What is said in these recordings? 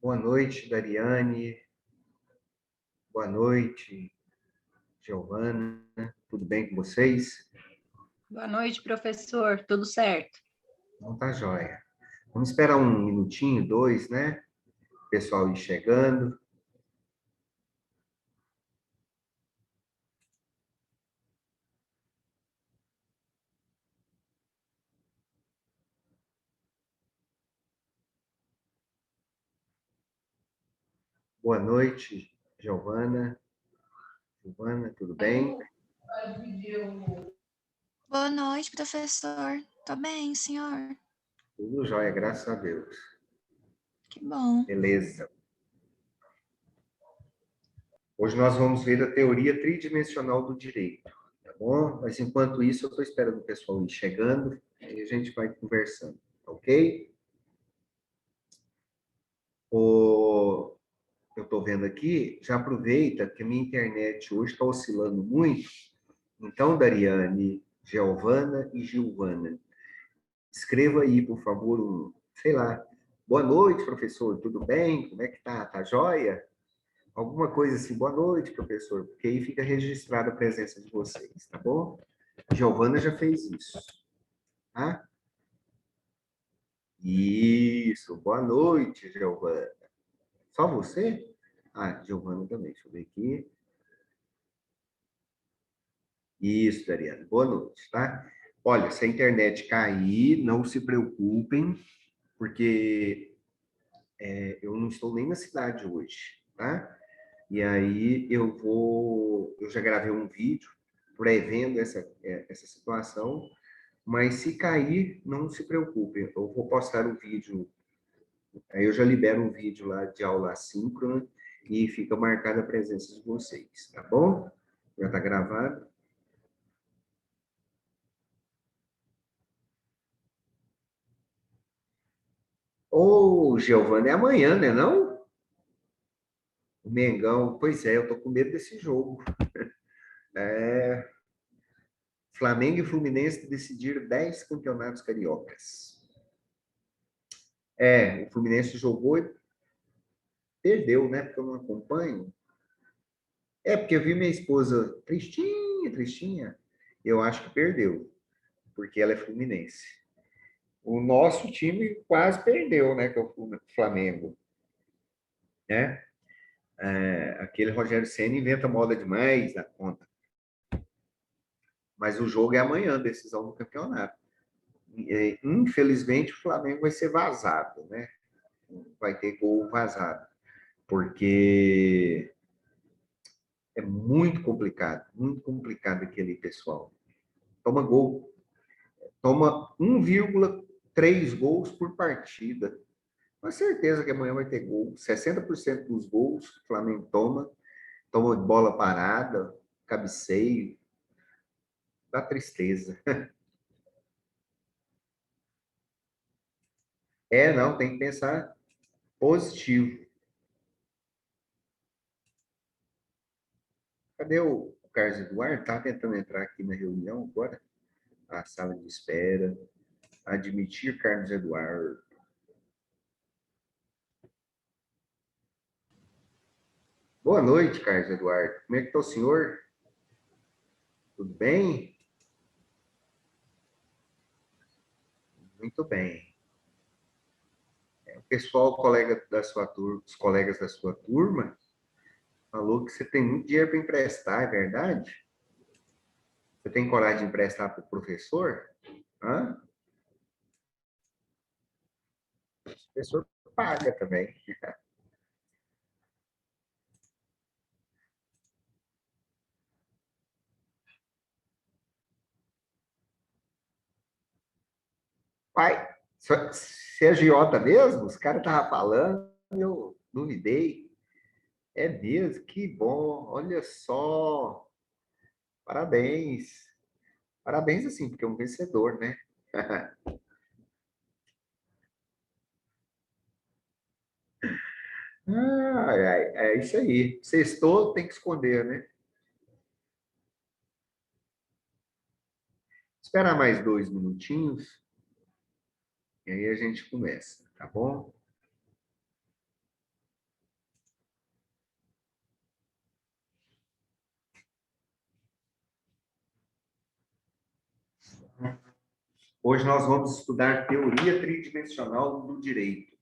Boa noite, Dariane. Boa noite, Giovana. Tudo bem com vocês? Boa noite, professor. Tudo certo? Então tá jóia. Vamos esperar um minutinho, dois, né? O pessoal ir chegando. Boa noite, Giovana. Giovana, tudo bem? Boa noite, professor. Tô bem, senhor. Tudo jóia, graças a Deus. Que bom. Beleza. Hoje nós vamos ver a teoria tridimensional do direito, tá bom? Mas enquanto isso, eu estou esperando o pessoal ir chegando, aí a gente vai conversando, tá ok? O eu estou vendo aqui, já aproveita que a minha internet hoje está oscilando muito. Então, Dariane, Giovana e Gilvana, escreva aí, por favor, sei lá, boa noite, professor, tudo bem? Como é que tá? Tá joia? Alguma coisa assim, boa noite, professor, porque aí fica registrada a presença de vocês, tá bom? Giovana já fez isso, tá? Isso, boa noite, Giovana. Só você? Ah, Giovana também, deixa eu ver aqui. Isso, Dariana. Boa noite, tá? Olha, se a internet cair, não se preocupem, porque eu não estou nem na cidade hoje, tá? E aí eu já gravei um vídeo prevendo essa situação, mas se cair, não se preocupem, eu vou postar o vídeo, aí eu já libero um vídeo lá de aula assíncrona e fica marcada a presença de vocês, tá bom? Já está gravado? Ô, Giovana, é amanhã, né, não? O Mengão, pois é, eu tô com medo desse jogo. É, Flamengo e Fluminense decidiram 10 campeonatos cariocas. O Fluminense jogou e perdeu, né? Porque eu não acompanho. Porque eu vi minha esposa tristinha, tristinha. Eu acho que perdeu, porque ela é fluminense. O nosso time quase perdeu, né? Que é o Flamengo, né? Aquele Rogério Ceni inventa moda demais na conta. Mas o jogo é amanhã, decisão do campeonato. Infelizmente, o Flamengo vai ser vazado, né? Vai ter gol vazado, porque é muito complicado aquele pessoal. Toma gol, toma 1,3 gols por partida. Com certeza que amanhã vai ter gol. 60% dos gols que o Flamengo toma bola parada, cabeceio, dá tristeza. Não, tem que pensar positivo. Cadê o Carlos Eduardo? Tá tentando entrar aqui na reunião agora. A sala de espera. Admitir Carlos Eduardo. Boa noite, Carlos Eduardo. Como é que está o senhor? Tudo bem? Muito bem. O pessoal, colega da sua turma, os colegas da sua turma, falou que você tem muito dinheiro para emprestar, é verdade? Você tem coragem de emprestar para o professor? Hã? O professor paga também. Pai, você é agiota mesmo? Os caras estavam falando, eu duvidei. É mesmo? Que bom. Olha só. Parabéns. Parabéns, assim, porque é um vencedor, né? É isso aí. Sextou, tem que esconder, né? Esperar mais 2 minutinhos e aí a gente começa, tá bom? Hoje nós vamos estudar teoria tridimensional do direito.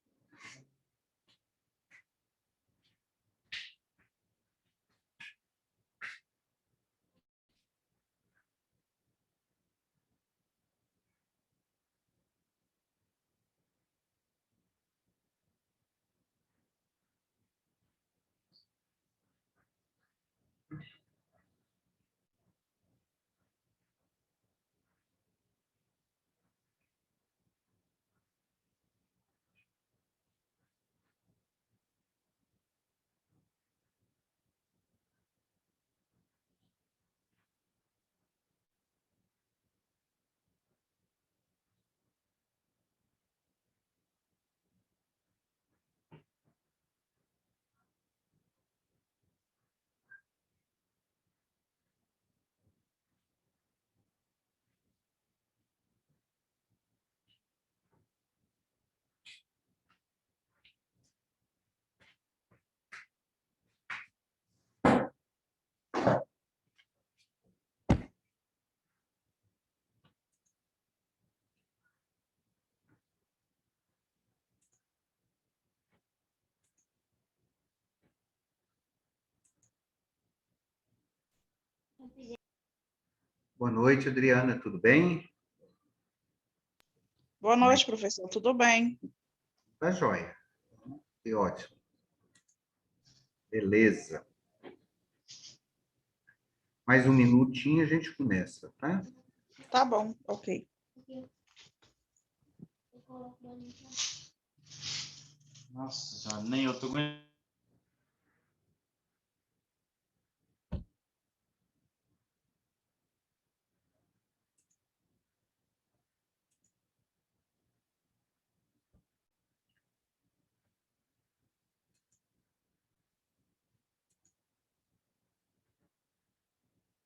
Boa noite, Adriana, tudo bem? Boa noite, professor. Tudo bem? Tá joia. Que ótimo. Beleza. Mais um minutinho a gente começa, tá? Tá bom, ok. Nossa, já nem eu tô aguentando.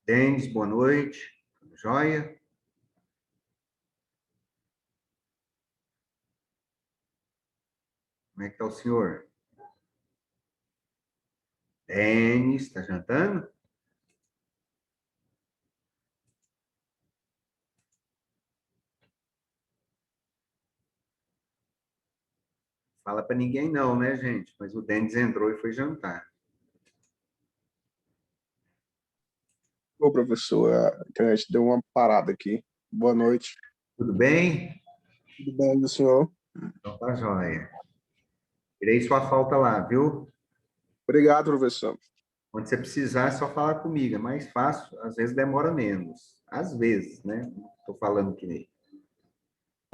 Denis, boa noite. Tudo jóia? Como é que tá o senhor? Denis, tá jantando? Fala para ninguém não, né, gente? Mas o Denis entrou e foi jantar. Ô, professor, a internet deu uma parada aqui. Boa noite. Tudo bem? Tudo bem do senhor? Então tá jóia. Tirei sua falta lá, viu? Obrigado, professor. Quando você precisar, é só falar comigo. É mais fácil, às vezes demora menos. Às vezes, né? Não tô falando que nem.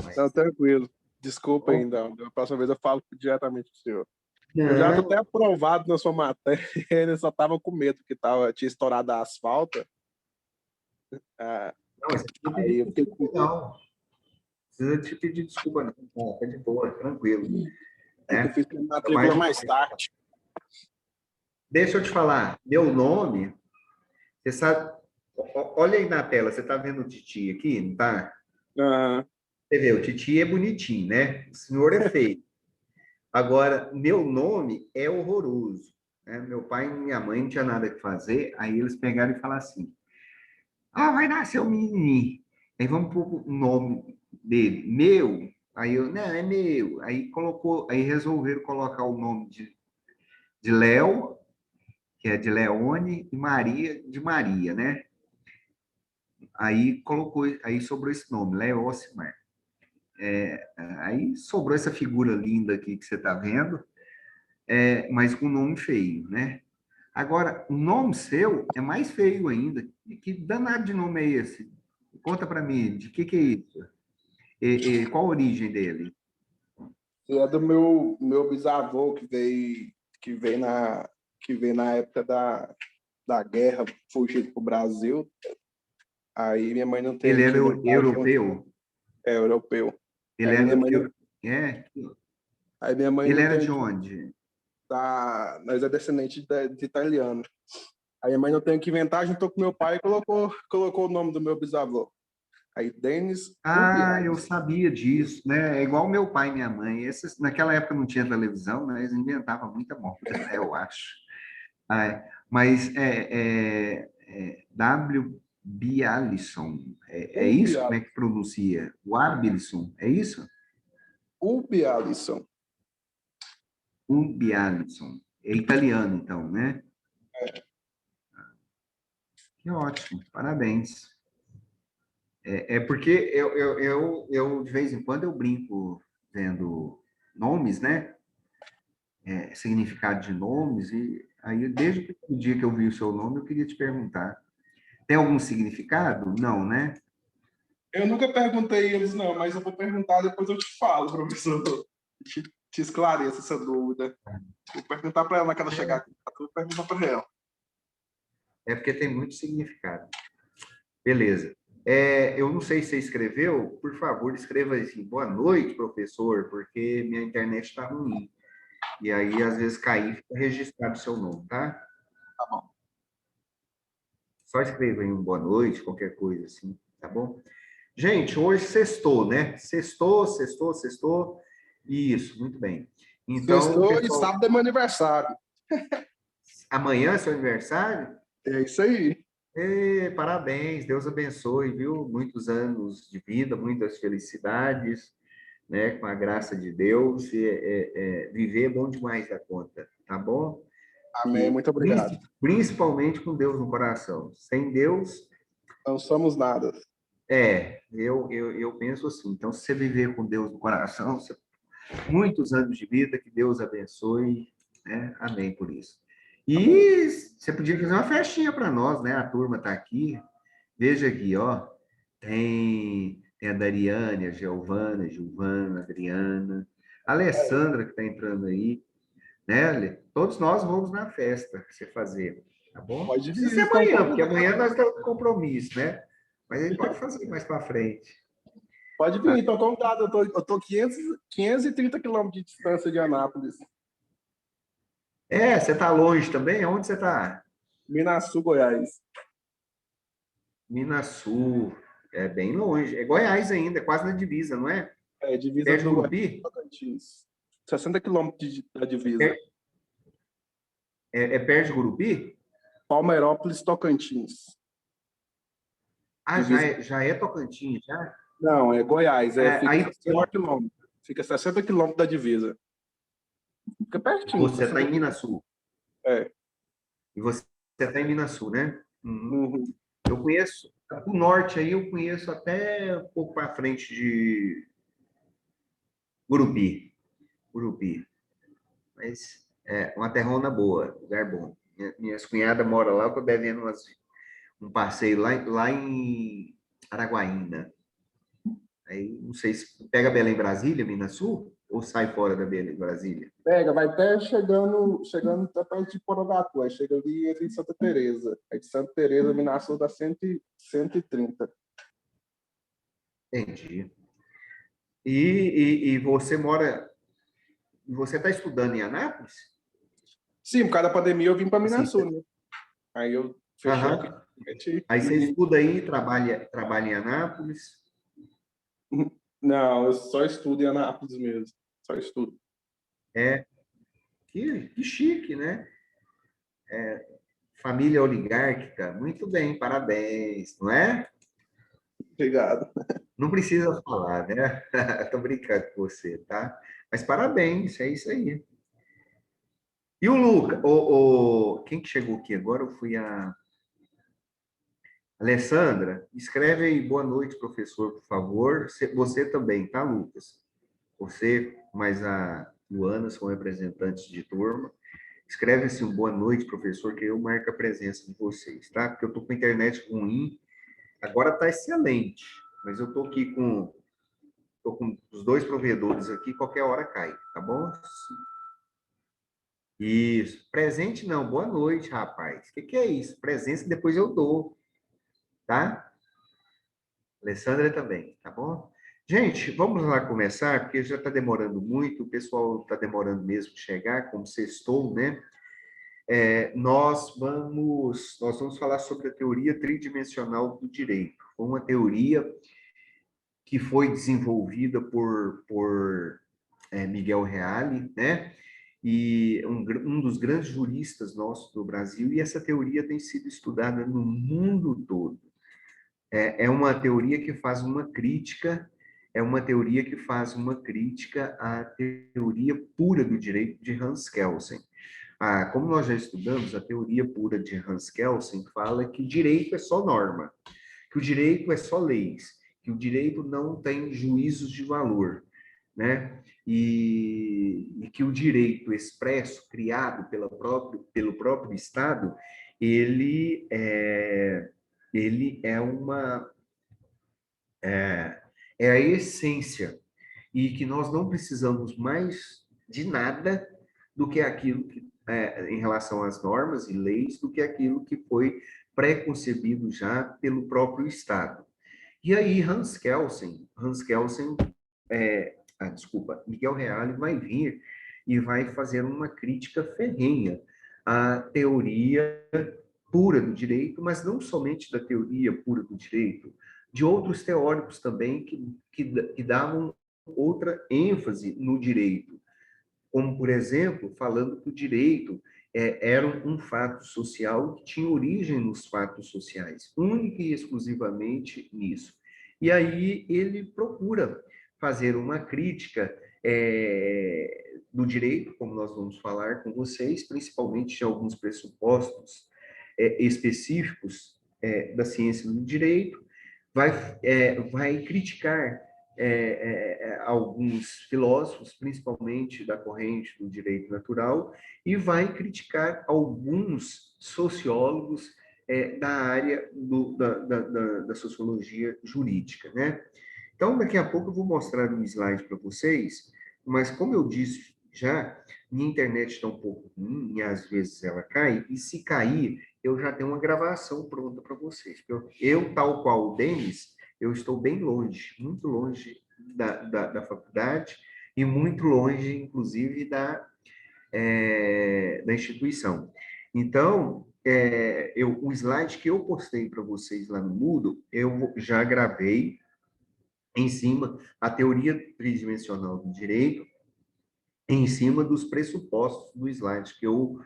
Mas... Não, tranquilo. Desculpa Bom. ainda. Da próxima vez eu falo diretamente com o senhor. Eu já Não, tô até aprovado na sua matéria, ele só tava com medo que tinha estourado a asfalto. não, mas você não Aí precisa eu fiquei pedir desculpa, não. Precisa te pedir desculpa, não. Tá de boa, tranquilo. eu Né? fiz minha matrícula mais tarde. Deixa eu te falar, meu nome, você sabe, olha aí na tela, você está vendo o Titi aqui, não tá? Aham. Você vê, o Titi é bonitinho, né? O senhor é feio. Agora, meu nome é horroroso. Né? Meu pai e minha mãe não tinha nada que fazer, aí eles pegaram e falaram assim, vai nascer um menininho. Aí vamos pôr o nome dele, meu. Aí eu, não, é meu. Aí resolveram colocar o nome de Léo, que é de Leone, e Maria, de Maria, né? Aí sobrou esse nome, Leocimar. Aí sobrou essa figura linda aqui que você está vendo, mas com nome feio, né? Agora, o nome seu é mais feio ainda. Que danado de nome é esse? Conta para mim, de que é isso? Qual a origem dele? É do meu bisavô que veio na época da guerra, fugido pro Brasil. Aí minha mãe não Ele tem era que inventar europeu? europeu. Ele Aí era... minha mãe não, É? aí minha mãe Ele não era tem de que onde? nós é descendente de italiano. Aí minha mãe não tem que inventar, juntou com meu pai e colocou o nome do meu bisavô. Aí Denis Eu Rubiales. sabia disso, né? É igual meu pai e minha mãe. Naquela época não tinha televisão, né? Eles inventavam muita moda, eu acho. Mas W Bialisson. É isso? Como é que pronuncia? O Abilison, é isso? O Bialisson. O Bialisson. É italiano, então, né? Que ótimo, parabéns. É porque eu, de vez em quando, eu brinco vendo nomes, né? Significado de nomes, e aí, desde o dia que eu vi o seu nome, eu queria te perguntar. Tem algum significado? Não, né? Eu nunca perguntei eles, não, mas eu vou perguntar, depois eu te falo, professor. Te esclareço essa dúvida. Vou perguntar para ela na que ela chegar aqui. Eu vou perguntar para ela. É porque tem muito significado. Beleza. Eu não sei se você escreveu, por favor, escreva assim, boa noite, professor, porque minha internet está ruim. E aí, às vezes, cair, fica registrado o seu nome, tá? Tá bom. Só escreva aí um boa noite, qualquer coisa assim, tá bom? Gente, hoje sextou, né? Sextou. Isso, muito bem. Então, Sextou e pessoal, sábado é meu aniversário. amanhã é seu aniversário? É isso aí. Parabéns, Deus abençoe, viu? Muitos anos de vida, muitas felicidades, né? Com a graça de Deus. Viver é bom demais da conta, tá bom? Amém. Muito obrigado. Principalmente com Deus no coração. Sem Deus, Não somos nada. eu penso assim. Então, se você viver com Deus no coração, muitos anos de vida, que Deus abençoe, né? Amém por isso. E você podia fazer uma festinha para nós, né? A turma está aqui. Veja aqui, ó. Tem a Dariane, a Giovana, a Adriana, a Alessandra que está entrando aí, né, Ale? Todos nós vamos na festa que você fazer, tá bom? Pode Não precisa vir, ser então, amanhã, porque amanhã nós temos compromisso, né? Mas a gente pode fazer mais para frente. Pode vir, então, convidado. Eu tô 530 quilômetros de distância de Anápolis. Você está longe também? Onde você está? Minasul, Goiás. Minas Sul, é bem longe. É Goiás ainda, é quase na divisa, não é? É, divisa Perto de do Goiás. Gurupi? Tocantins. 60 quilômetros da divisa. É perto de Gurupi? Palmeirópolis, Tocantins. Já é Tocantins, já? Não, é Goiás. Fica Aí 60 quilômetros. Fica 60 quilômetros da divisa. Fica pertinho. você está em Minas Sul. É. E você está em Minas Sul, né? Uhum. Uhum. Eu conheço, o norte aí eu conheço até um pouco para frente de Gurupi. Mas é uma terrona boa, lugar bom. Minhas cunhadas moram lá, eu estou devendo um passeio lá em Araguaína. Aí, não sei se pega Belém, Brasília, Minas Sul, ou sai fora da Belém, Brasília? Pega, vai até chegando até perto de Porangatu, aí chega ali em Santa Teresa. Aí de Santa Teresa, Minasul dá 130. Entendi. E você está estudando em Anápolis? Sim, por causa da pandemia eu vim para Assim, Minasul, né? Aí eu fechei aqui. Aí você estuda aí, trabalha em Anápolis? Não, eu só estudo em Anápolis mesmo. Só estudo. Que chique, né? Família oligárquica, muito bem, parabéns, não é? Obrigado. Não precisa falar, né? Estou brincando com você, tá? Mas parabéns, é isso aí. E o Luca, quem que chegou aqui agora? Eu fui a Alessandra. Escreve aí, boa noite, professor, por favor. Você também, tá, Lucas? Você, mais a Luana, são representantes de turma. Escreve assim, boa noite, professor, que eu marco a presença de vocês, tá? Porque eu estou com a internet ruim. Agora está excelente, mas eu estou aqui com os dois provedores aqui, qualquer hora cai, tá bom? Isso. Presente não, boa noite, rapaz. O que é isso? Presença depois eu dou, tá? Alessandra também, tá bom? Gente, vamos lá começar, porque já está demorando muito, o pessoal está demorando mesmo de chegar, como sextou, né? Nós vamos falar sobre a teoria tridimensional do direito. Foi uma teoria que foi desenvolvida por Miguel Reale, né? E um dos grandes juristas nossos do Brasil, e essa teoria tem sido estudada no mundo todo. é uma teoria que faz uma crítica, é uma teoria que faz uma crítica à teoria pura do direito de Hans Kelsen. Como nós já estudamos, a teoria pura de Hans Kelsen fala que direito é só norma, que o direito é só leis, que o direito não tem juízos de valor, né? E que o direito expresso, criado pelo próprio Estado, ele é a essência, e que nós não precisamos mais de nada do que aquilo que, em relação às normas e leis, do que aquilo que foi pré-concebido já pelo próprio Estado. E aí desculpa, Miguel Reale vai vir e vai fazer uma crítica ferrenha à teoria pura do direito, mas não somente da teoria pura do direito, de outros teóricos também que davam outra ênfase no direito, como, por exemplo, falando que o direito era um fato social que tinha origem nos fatos sociais, única e exclusivamente nisso. E aí ele procura fazer uma crítica do direito, como nós vamos falar com vocês, principalmente de alguns pressupostos específicos da ciência do direito, vai criticar alguns filósofos, principalmente da corrente do direito natural, e vai criticar alguns sociólogos da área da sociologia jurídica, né? Então, daqui a pouco eu vou mostrar um slide para vocês, mas como eu disse já, minha internet está um pouco ruim e às vezes ela cai, e se cair, eu já tenho uma gravação pronta para vocês. Eu, tal qual o Denis, eu estou bem longe, muito longe da faculdade e muito longe, inclusive, da instituição. Então, o slide que eu postei para vocês lá no Moodle, eu já gravei em cima a teoria tridimensional do direito, em cima dos pressupostos do slide que eu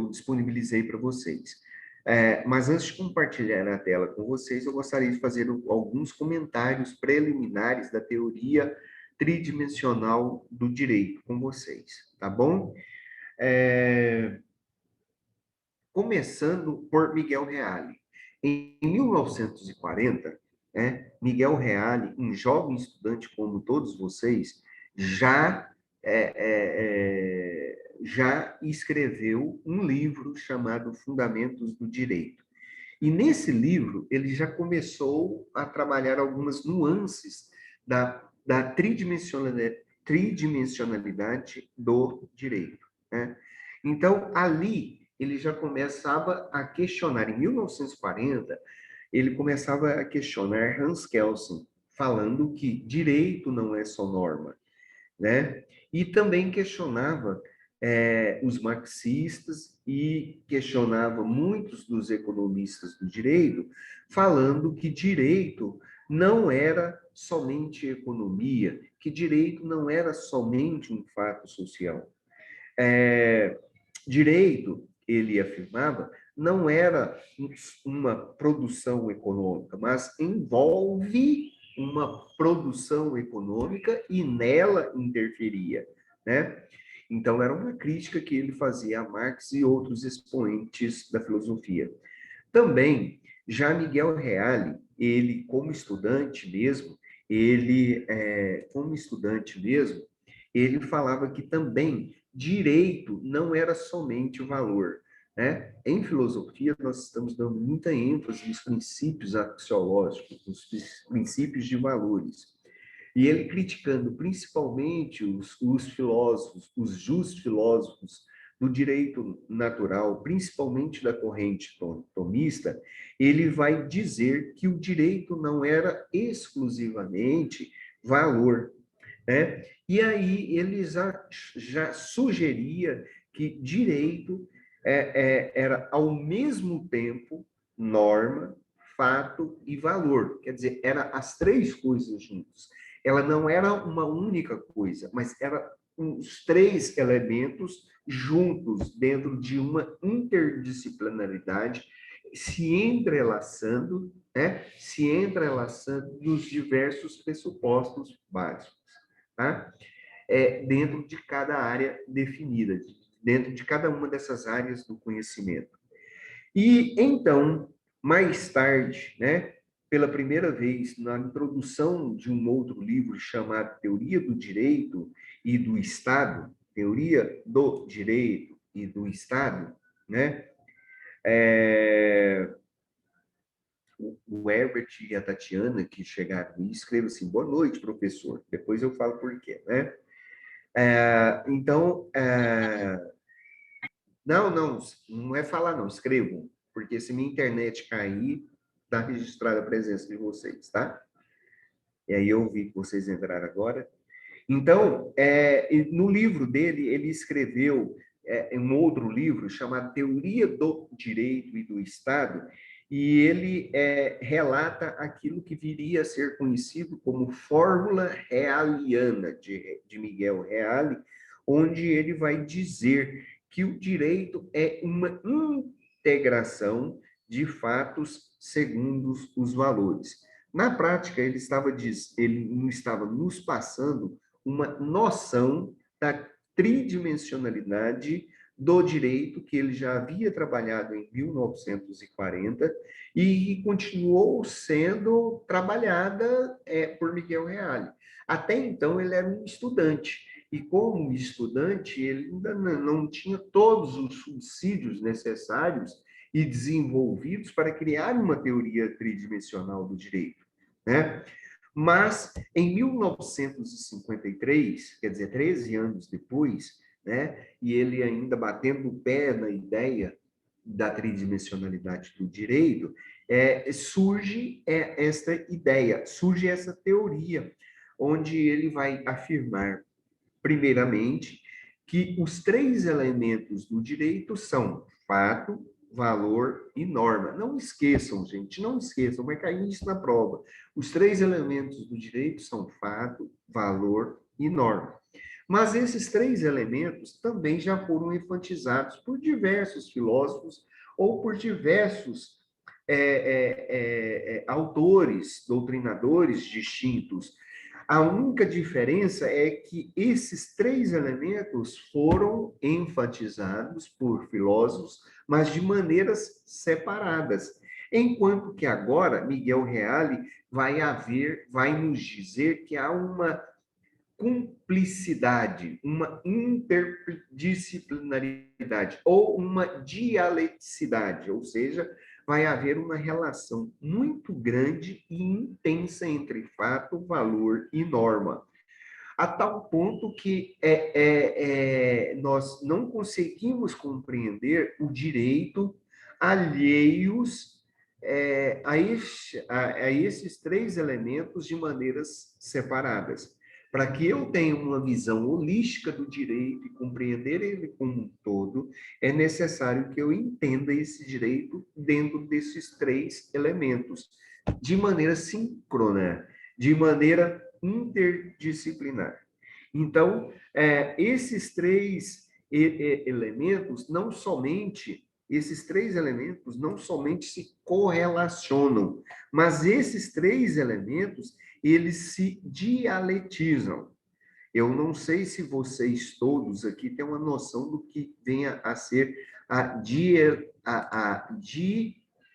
disponibilizei para vocês. Mas antes de compartilhar a tela com vocês, eu gostaria de fazer alguns comentários preliminares da teoria tridimensional do direito com vocês, tá bom? Começando por Miguel Reale. Em 1940, Miguel Reale, um jovem estudante como todos vocês, já escreveu um livro chamado Fundamentos do Direito. E nesse livro, ele já começou a trabalhar algumas nuances da tridimensionalidade do direito, né? Então, ali, ele já começava a questionar, em 1940, ele começava a questionar Hans Kelsen, falando que direito não é só norma, né? E também questionava os marxistas e questionava muitos dos economistas do direito, falando que direito não era somente economia, que direito não era somente um fato social. Direito, ele afirmava, não era uma produção econômica, mas envolve uma produção econômica e nela interferia, né? Então, era uma crítica que ele fazia a Marx e outros expoentes da filosofia. Também, já Miguel Reale, ele, como estudante mesmo, ele falava que também direito não era somente o valor, né? Em filosofia, nós estamos dando muita ênfase nos princípios axiológicos, nos princípios de valores. E ele criticando principalmente os filósofos, os justos filósofos do direito natural, principalmente da corrente tomista, ele vai dizer que o direito não era exclusivamente valor, né? E aí ele já sugeria que direito era, ao mesmo tempo, norma, fato e valor. Quer dizer, era as três coisas juntas. Ela não era uma única coisa, mas era os três elementos juntos dentro de uma interdisciplinaridade se entrelaçando, né? Se entrelaçando nos diversos pressupostos básicos, tá? Dentro de cada área definida, dentro de cada uma dessas áreas do conhecimento. E então, mais tarde, né, pela primeira vez, na introdução de um outro livro chamado Teoria do Direito e do Estado, Teoria do Direito e do Estado, né, o Herbert e a Tatiana, que chegaram e escreveram assim: boa noite, professor. Depois eu falo por quê, né? Então, não é falar, não, escrevam, porque se minha internet cair, está registrada a presença de vocês, tá? E aí eu vi que vocês entraram agora. Então, no livro dele, ele escreveu um outro livro chamado Teoria do Direito e do Estado, e ele relata aquilo que viria a ser conhecido como Fórmula Realiana, de Miguel Reale, onde ele vai dizer que o direito é uma integração de fatos segundo os valores. Na prática, ele não estava nos passando uma noção da tridimensionalidade do direito que ele já havia trabalhado em 1940 e continuou sendo trabalhada por Miguel Reale. Até então, ele era um estudante, e como estudante, ele ainda não tinha todos os subsídios necessários e desenvolvidos para criar uma teoria tridimensional do direito, né? Mas, em 1953, quer dizer, 13 anos depois, né, e ele ainda batendo o pé na ideia da tridimensionalidade do direito, surge esta ideia, surge essa teoria, onde ele vai afirmar, primeiramente, que os três elementos do direito são fato, valor e norma. Não esqueçam, gente, não esqueçam, vai cair isso na prova. Os três elementos do direito são fato, valor e norma. Mas esses três elementos também já foram enfatizados por diversos filósofos ou por diversos autores, doutrinadores distintos. A única diferença é que esses três elementos foram enfatizados por filósofos, mas de maneiras separadas. Enquanto que agora Miguel Reale vai nos dizer que há uma cumplicidade, uma interdisciplinaridade ou uma dialeticidade, ou seja, vai haver uma relação muito grande e intensa entre fato, valor e norma, a tal ponto que nós não conseguimos compreender o direito alheios a esses três elementos de maneiras separadas. Para que eu tenha uma visão holística do direito e compreender ele como um todo, é necessário que eu entenda esse direito dentro desses três elementos, de maneira síncrona, de maneira interdisciplinar. Então, esses três elementos não somente se correlacionam, mas esses três elementos, eles se dialetizam. Eu não sei se vocês todos aqui têm uma noção do que venha a ser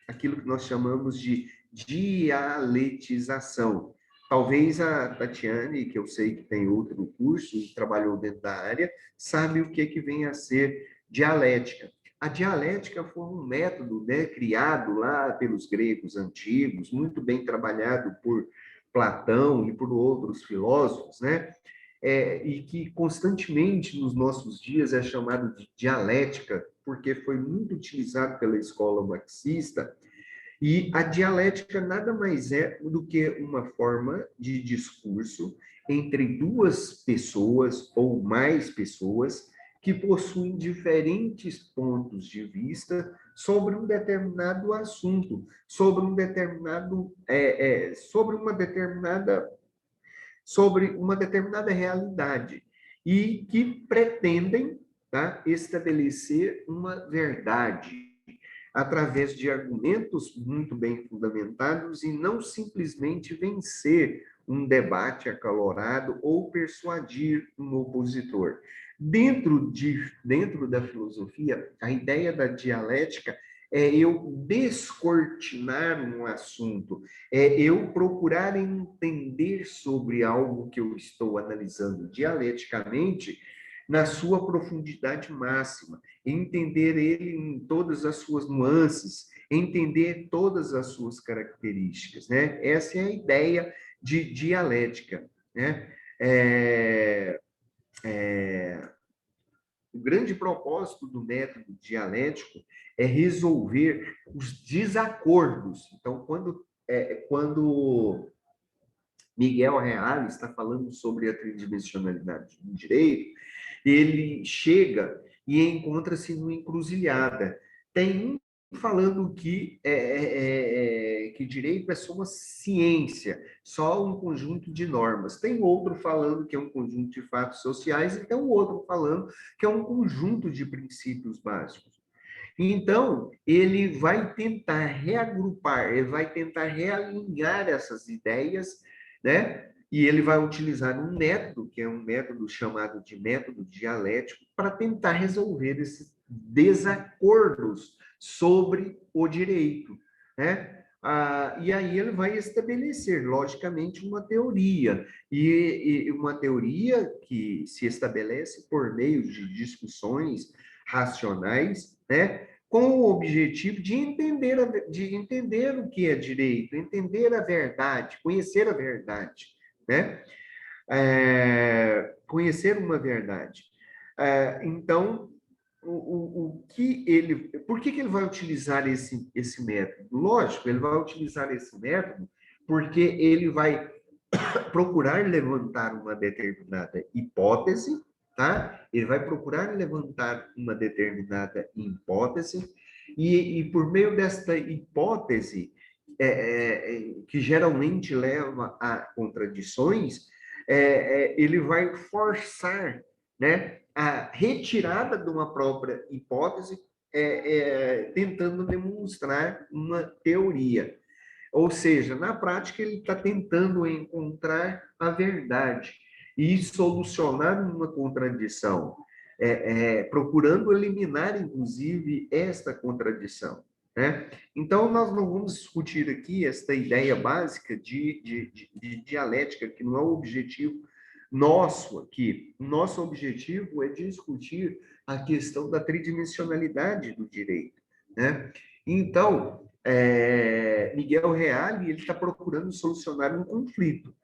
aquilo que nós chamamos de dialetização. Talvez a Tatiane, que eu sei que tem outro curso e trabalhou dentro da área, sabe o que vem a ser dialética. A dialética foi um método, né, criado lá pelos gregos antigos, muito bem trabalhado por Platão e por outros filósofos, né? E que constantemente nos nossos dias é chamado de dialética, porque foi muito utilizado pela escola marxista. E a dialética nada mais é do que uma forma de discurso entre duas pessoas ou mais pessoas que possuem diferentes pontos de vista sobre um determinado assunto, sobre uma determinada realidade, e que pretendem, tá, estabelecer uma verdade. através de argumentos muito bem fundamentados e não simplesmente vencer um debate acalorado ou persuadir um opositor. Dentro da filosofia, a ideia da dialética é eu descortinar um assunto, é eu procurar entender sobre algo que eu estou analisando dialeticamente na sua profundidade máxima, entender ele em todas as suas nuances, entender todas as suas características, né? Essa é a ideia de dialética, né? O grande propósito do método dialético é resolver os desacordos. Então, quando Miguel Reale está falando sobre a tridimensionalidade do direito, ele chega e encontra-se numa encruzilhada. Tem um falando que direito é só uma ciência, só um conjunto de normas. Tem outro falando que é um conjunto de fatos sociais, e tem um outro falando que é um conjunto de princípios básicos. Então, ele vai tentar reagrupar, ele vai tentar realinhar essas ideias, né? E ele vai utilizar um método, que é um método chamado de método dialético, para tentar resolver esses desacordos sobre o direito, né? E aí ele vai estabelecer, logicamente, uma teoria, e uma teoria que se estabelece por meio de discussões racionais, né? Com o objetivo de entender o que é direito, entender a verdade, conhecer a verdade, né? Conhecer uma verdade. Então, por que ele vai utilizar esse método? Lógico, ele vai utilizar esse método porque ele vai procurar levantar uma determinada hipótese, tá? Ele vai procurar levantar uma determinada hipótese e por meio desta hipótese, que geralmente leva a contradições, ele vai forçar, né, a retirada de uma própria hipótese, tentando demonstrar uma teoria. Ou seja, na prática, ele está tentando encontrar a verdade e solucionar uma contradição, procurando eliminar, inclusive, esta contradição, né? Então, nós não vamos discutir aqui esta ideia básica de dialética, que não é o objetivo nosso aqui. O nosso objetivo é discutir a questão da tridimensionalidade do direito, né? Então, Miguel Reale ele está procurando solucionar um conflito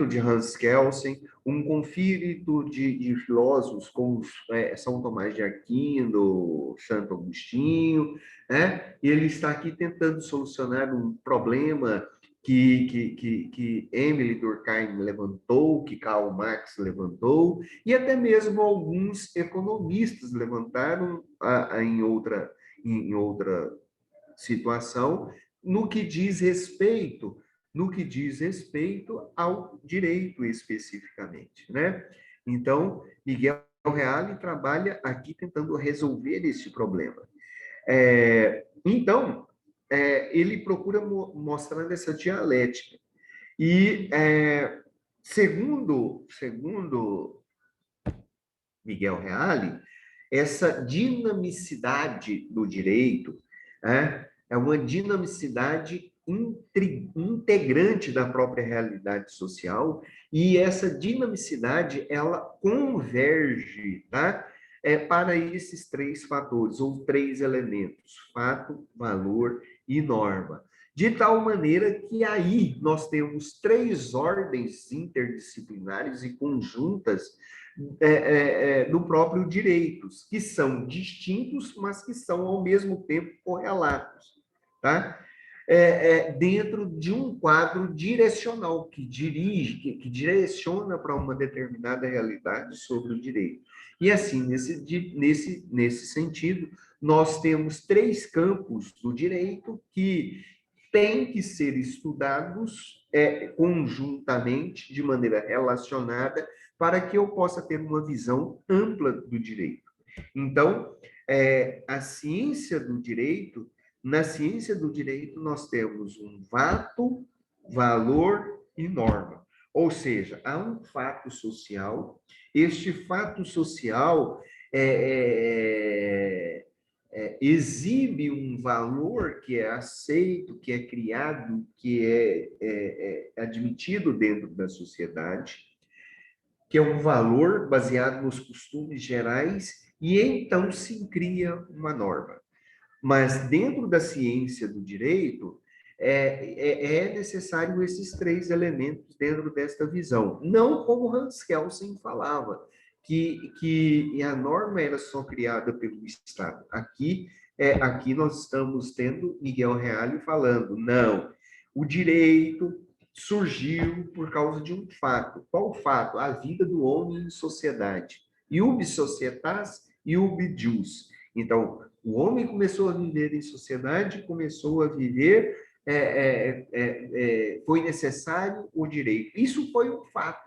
de Hans Kelsen, um conflito de filósofos como São Tomás de Aquino, Santo Agostinho, né? E ele está aqui tentando solucionar um problema que Emile Durkheim levantou, que Karl Marx levantou, e até mesmo alguns economistas levantaram em outra situação, no que diz respeito ao direito especificamente, né? Então, Miguel Reale trabalha aqui tentando resolver esse problema. Então, ele procura mostrar essa dialética. E, segundo Miguel Reale, essa dinamicidade do direito é uma dinamicidade integrante da própria realidade social, e essa dinamicidade, ela converge, tá? Para esses três fatores, ou três elementos: fato, valor e norma. De tal maneira que aí nós temos três ordens interdisciplinares e conjuntas do próprio direito, que são distintos, mas que são, ao mesmo tempo, correlatos, tá? Dentro de um quadro direcional, que direciona para uma determinada realidade sobre o direito. E assim, nesse sentido, nós temos três campos do direito que têm que ser estudados conjuntamente, de maneira relacionada, para que eu possa ter uma visão ampla do direito. Então, A ciência do direito, na ciência do direito, nós temos um fato, valor e norma. Ou seja, há um fato social, este fato social exibe um valor que é aceito, que é criado, que é admitido dentro da sociedade, que é um valor baseado nos costumes gerais, e então se cria uma norma. Mas dentro da ciência do direito, é necessário esses três elementos dentro desta visão. Não como Hans Kelsen falava, que a norma era só criada pelo Estado. Aqui nós estamos tendo Miguel Reale falando, não, o direito surgiu por causa de um fato. Qual fato? A vida do homem em sociedade. Iubi societas, iubi jus. Então, o homem começou a viver em sociedade, começou a viver, foi necessário o direito. Isso foi um fato.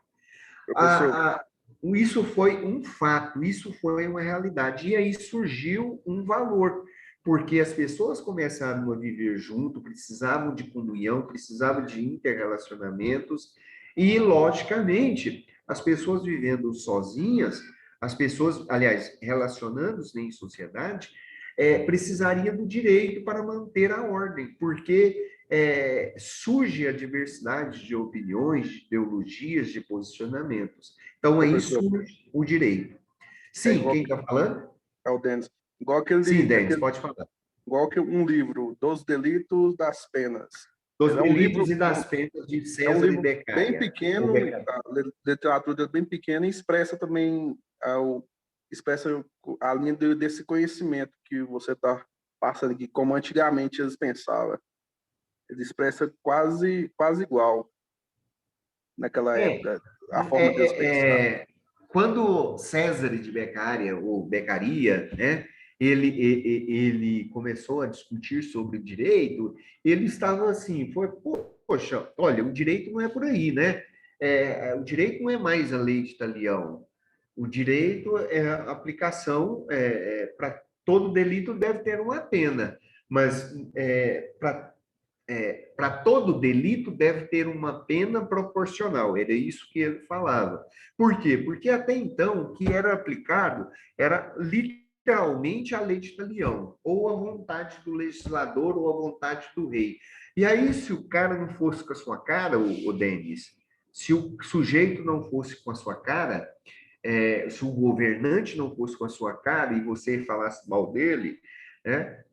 Isso foi um fato, isso foi uma realidade. E aí surgiu um valor, porque as pessoas começaram a viver junto, precisavam de comunhão, precisavam de interrelacionamentos, e, logicamente, as pessoas vivendo sozinhas, as pessoas, aliás, relacionando-se em sociedade, precisaria do direito para manter a ordem, porque surge a diversidade de opiniões, de ideologias, de posicionamentos. Então, aí surge o direito. Sim, quem está falando? É o Denis. Igual aquele, Sim, Denis, pode falar. Igual que um livro, Dos Delitos das Penas. Dos Delitos e das Penas, de César é um livro e Beccaria. Bem pequeno, a literatura bem pequena, e expressa também expressa a linha desse conhecimento que você está passando aqui, como antigamente eles pensavam. Ele expressa quase igual naquela época, a forma deles pensar. Quando César de Beccaria, ou Beccaria, né, ele começou a discutir sobre o direito, ele estava assim, poxa, olha, o direito não é por aí, né? O direito não é mais a lei de Talião. O direito é a aplicação, para todo delito deve ter uma pena, mas para todo delito deve ter uma pena proporcional. Era isso que ele falava. Por quê? Porque até então o que era aplicado era literalmente a lei de Talião, ou a vontade do legislador, ou a vontade do rei. E aí, se o cara não fosse com a sua cara, o Denis, se o sujeito não fosse com a sua cara, se o governante não fosse com a sua cara e você falasse mal dele, né,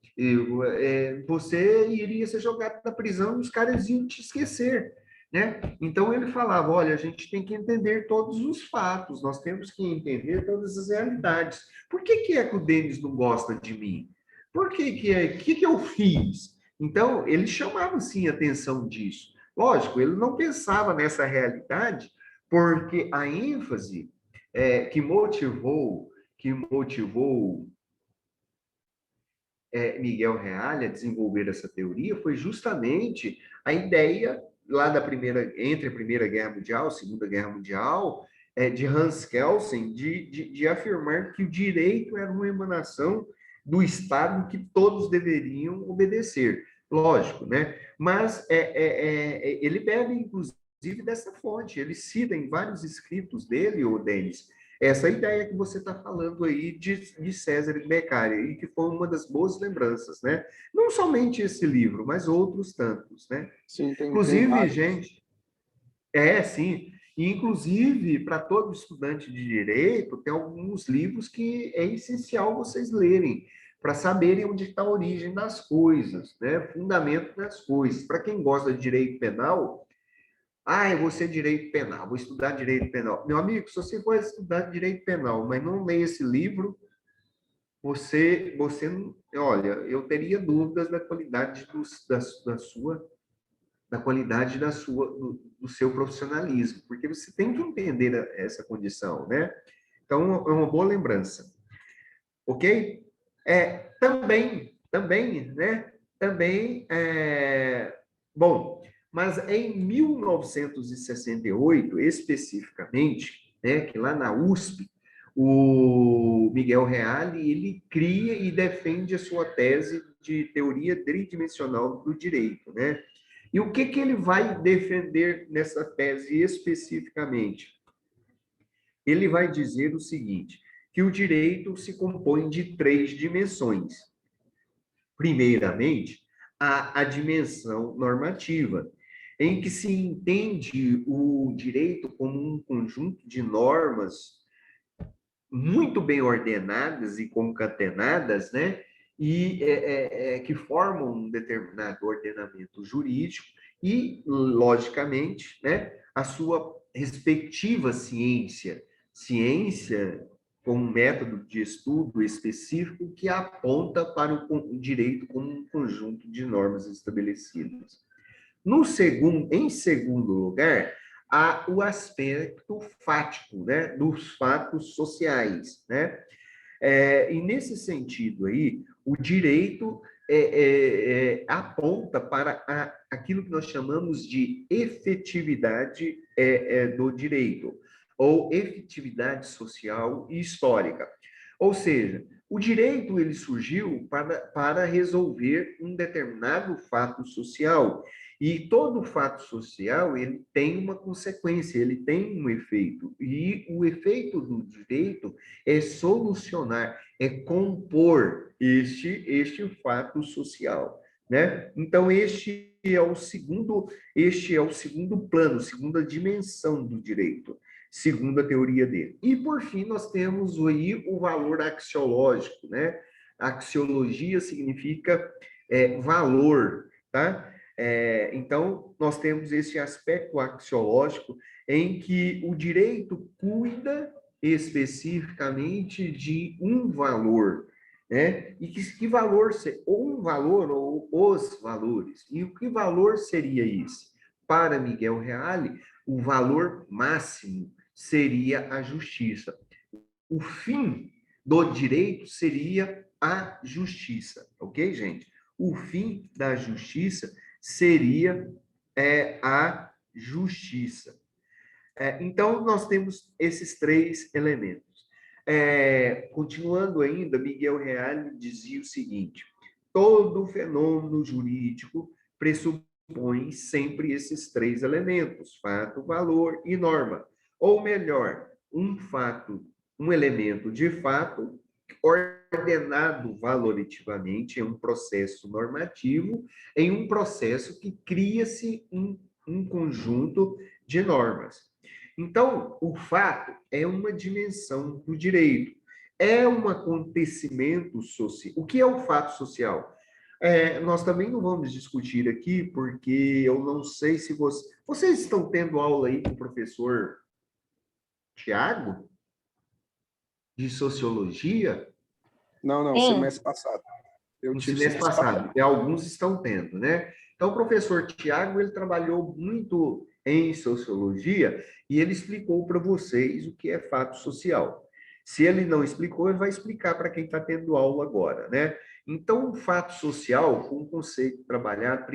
você iria ser jogado na prisão e os caras iam te esquecer, né? Então ele falava, olha, a gente tem que entender todos os fatos, nós temos que entender todas as realidades. Por que é que o Denis não gosta de mim? Por que eu fiz? Então ele chamava sim a atenção disso. Lógico, ele não pensava nessa realidade, porque a ênfase que motivou Miguel Reale a desenvolver essa teoria foi justamente a ideia lá entre a Primeira Guerra Mundial, a Segunda Guerra Mundial, de Hans Kelsen, de afirmar que o direito era uma emanação do Estado que todos deveriam obedecer. Lógico, né? Mas ele bebe, inclusive, dessa fonte. Ele cita em vários escritos dele, o Denis, essa ideia que você está falando aí de César e Beccaria, e que foi uma das boas lembranças, né? Não somente esse livro, mas outros tantos, né? Sim, inclusive, gente, sim. E, inclusive, para todo estudante de direito, tem alguns livros que é essencial vocês lerem, para saberem onde está a origem das coisas, né? Fundamento das coisas. Para quem gosta de direito penal, eu vou ser direito penal, vou estudar direito penal. Meu amigo, se você for estudar direito penal, mas não lê esse livro, você não, olha, eu teria dúvidas da qualidade do seu profissionalismo, porque você tem que entender essa condição, né? Então, é uma boa lembrança. Ok? Também, né? Bom, mas em 1968, especificamente, né, que lá na USP, o Miguel Reale, ele cria e defende a sua tese de teoria tridimensional do direito, né? E o que ele vai defender nessa tese especificamente? Ele vai dizer o seguinte, que o direito se compõe de 3 dimensões. Primeiramente, a dimensão normativa, em que se entende o direito como um conjunto de normas muito bem ordenadas e concatenadas, né? E que formam um determinado ordenamento jurídico e, logicamente, né, a sua respectiva ciência, com um método de estudo específico que aponta para o direito como um conjunto de normas estabelecidas. Em segundo lugar, há o aspecto fático, né, dos fatos sociais, né? E nesse sentido aí, o direito aponta para aquilo que nós chamamos de efetividade do direito, ou efetividade social e histórica. Ou seja, o direito ele surgiu para resolver um determinado fato social, e todo fato social ele tem uma consequência, ele tem um efeito, e o efeito do direito é solucionar, é compor este fato social, né? Então este é o segundo plano, segunda dimensão do direito, segundo a teoria dele. E por fim nós temos aí o valor axiológico, né? Axiologia significa valor, tá? Então, nós temos esse aspecto axiológico em que o direito cuida especificamente de um valor, né? E que valor, ou um valor, ou os valores. E o que valor seria esse? Para Miguel Reale, o valor máximo seria a justiça. O fim do direito seria a justiça, ok, gente? O fim da justiça seria a justiça. Então, nós temos esses 3 elementos. Continuando ainda, Miguel Reale dizia o seguinte, todo fenômeno jurídico pressupõe sempre esses 3 elementos, fato, valor e norma. Ou melhor, um elemento de fato ordenado valorativamente em um processo normativo, em um processo que cria-se um conjunto de normas. Então, o fato é uma dimensão do direito, é um acontecimento social. O que é o fato social? Nós também não vamos discutir aqui, porque eu não sei se vocês estão tendo aula aí com o professor Tiago, de sociologia? Não, semestre passado. No semestre passado, e alguns estão tendo, né? Então, o professor Tiago, ele trabalhou muito em sociologia e ele explicou para vocês o que é fato social. Se ele não explicou, ele vai explicar para quem está tendo aula agora, né? Então, o fato social foi um conceito trabalhado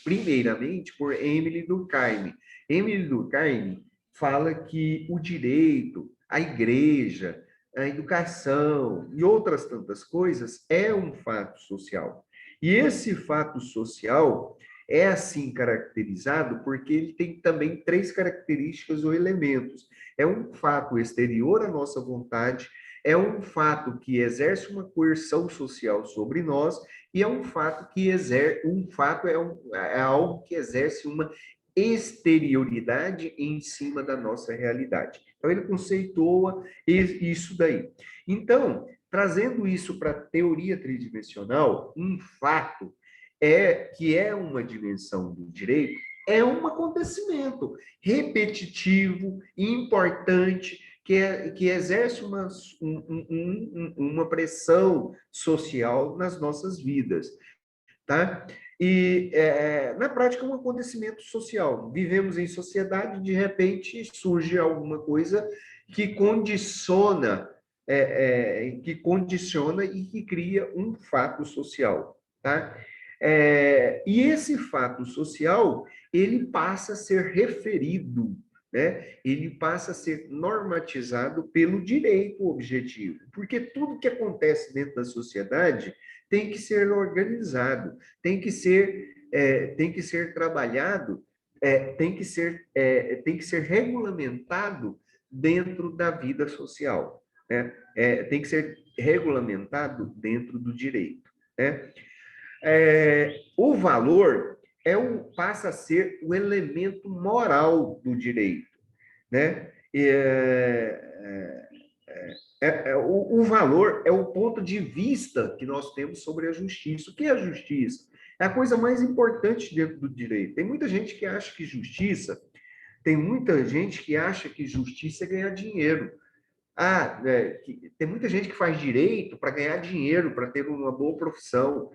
primeiramente por Emile Durkheim. Emile Durkheim fala que o direito, a igreja, a educação e outras tantas coisas é um fato social. E esse fato social é assim caracterizado porque ele tem também 3 características ou elementos. É um fato exterior à nossa vontade, é um fato que exerce uma coerção social sobre nós e é um fato que é algo que exerce uma exterioridade em cima da nossa realidade. Então, ele conceitua isso daí. Então, trazendo isso para a teoria tridimensional, um fato que é uma dimensão do direito, é um acontecimento repetitivo, importante, que exerce uma pressão social nas nossas vidas, tá? E, na prática, é um acontecimento social. Vivemos em sociedade, de repente, surge alguma coisa que condiciona e que cria um fato social, tá? E esse fato social, ele passa a ser referido né, ele passa a ser normatizado pelo direito objetivo, porque tudo que acontece dentro da sociedade tem que ser organizado, tem que ser trabalhado, tem que ser regulamentado dentro da vida social, né? Tem que ser regulamentado dentro do direito, né? O valor passa a ser o elemento moral do direito, né? O valor é o ponto de vista que nós temos sobre a justiça. O que é a justiça? É a coisa mais importante dentro do direito. Tem muita gente que acha que justiça é ganhar dinheiro. Tem muita gente que faz direito para ganhar dinheiro, para ter uma boa profissão.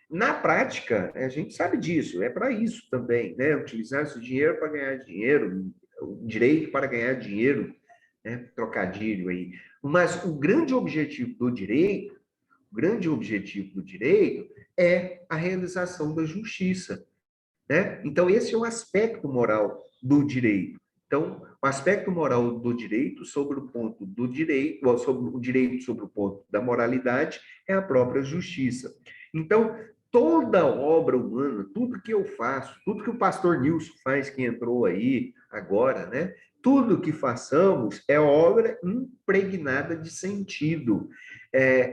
Na prática, a gente sabe disso, é para isso também, né? Utilizar esse dinheiro para ganhar dinheiro, o direito para ganhar dinheiro, né? Trocadilho aí. Mas o grande objetivo do direito, é a realização da justiça, né? Então, esse é o aspecto moral do direito. Então, o aspecto moral do direito sobre o ponto do direito, sobre o direito sobre o ponto da moralidade, é a própria justiça. Então, toda obra humana, tudo que eu faço, tudo que o pastor Nilson faz, que entrou aí agora, né? Tudo que façamos é obra impregnada de sentido.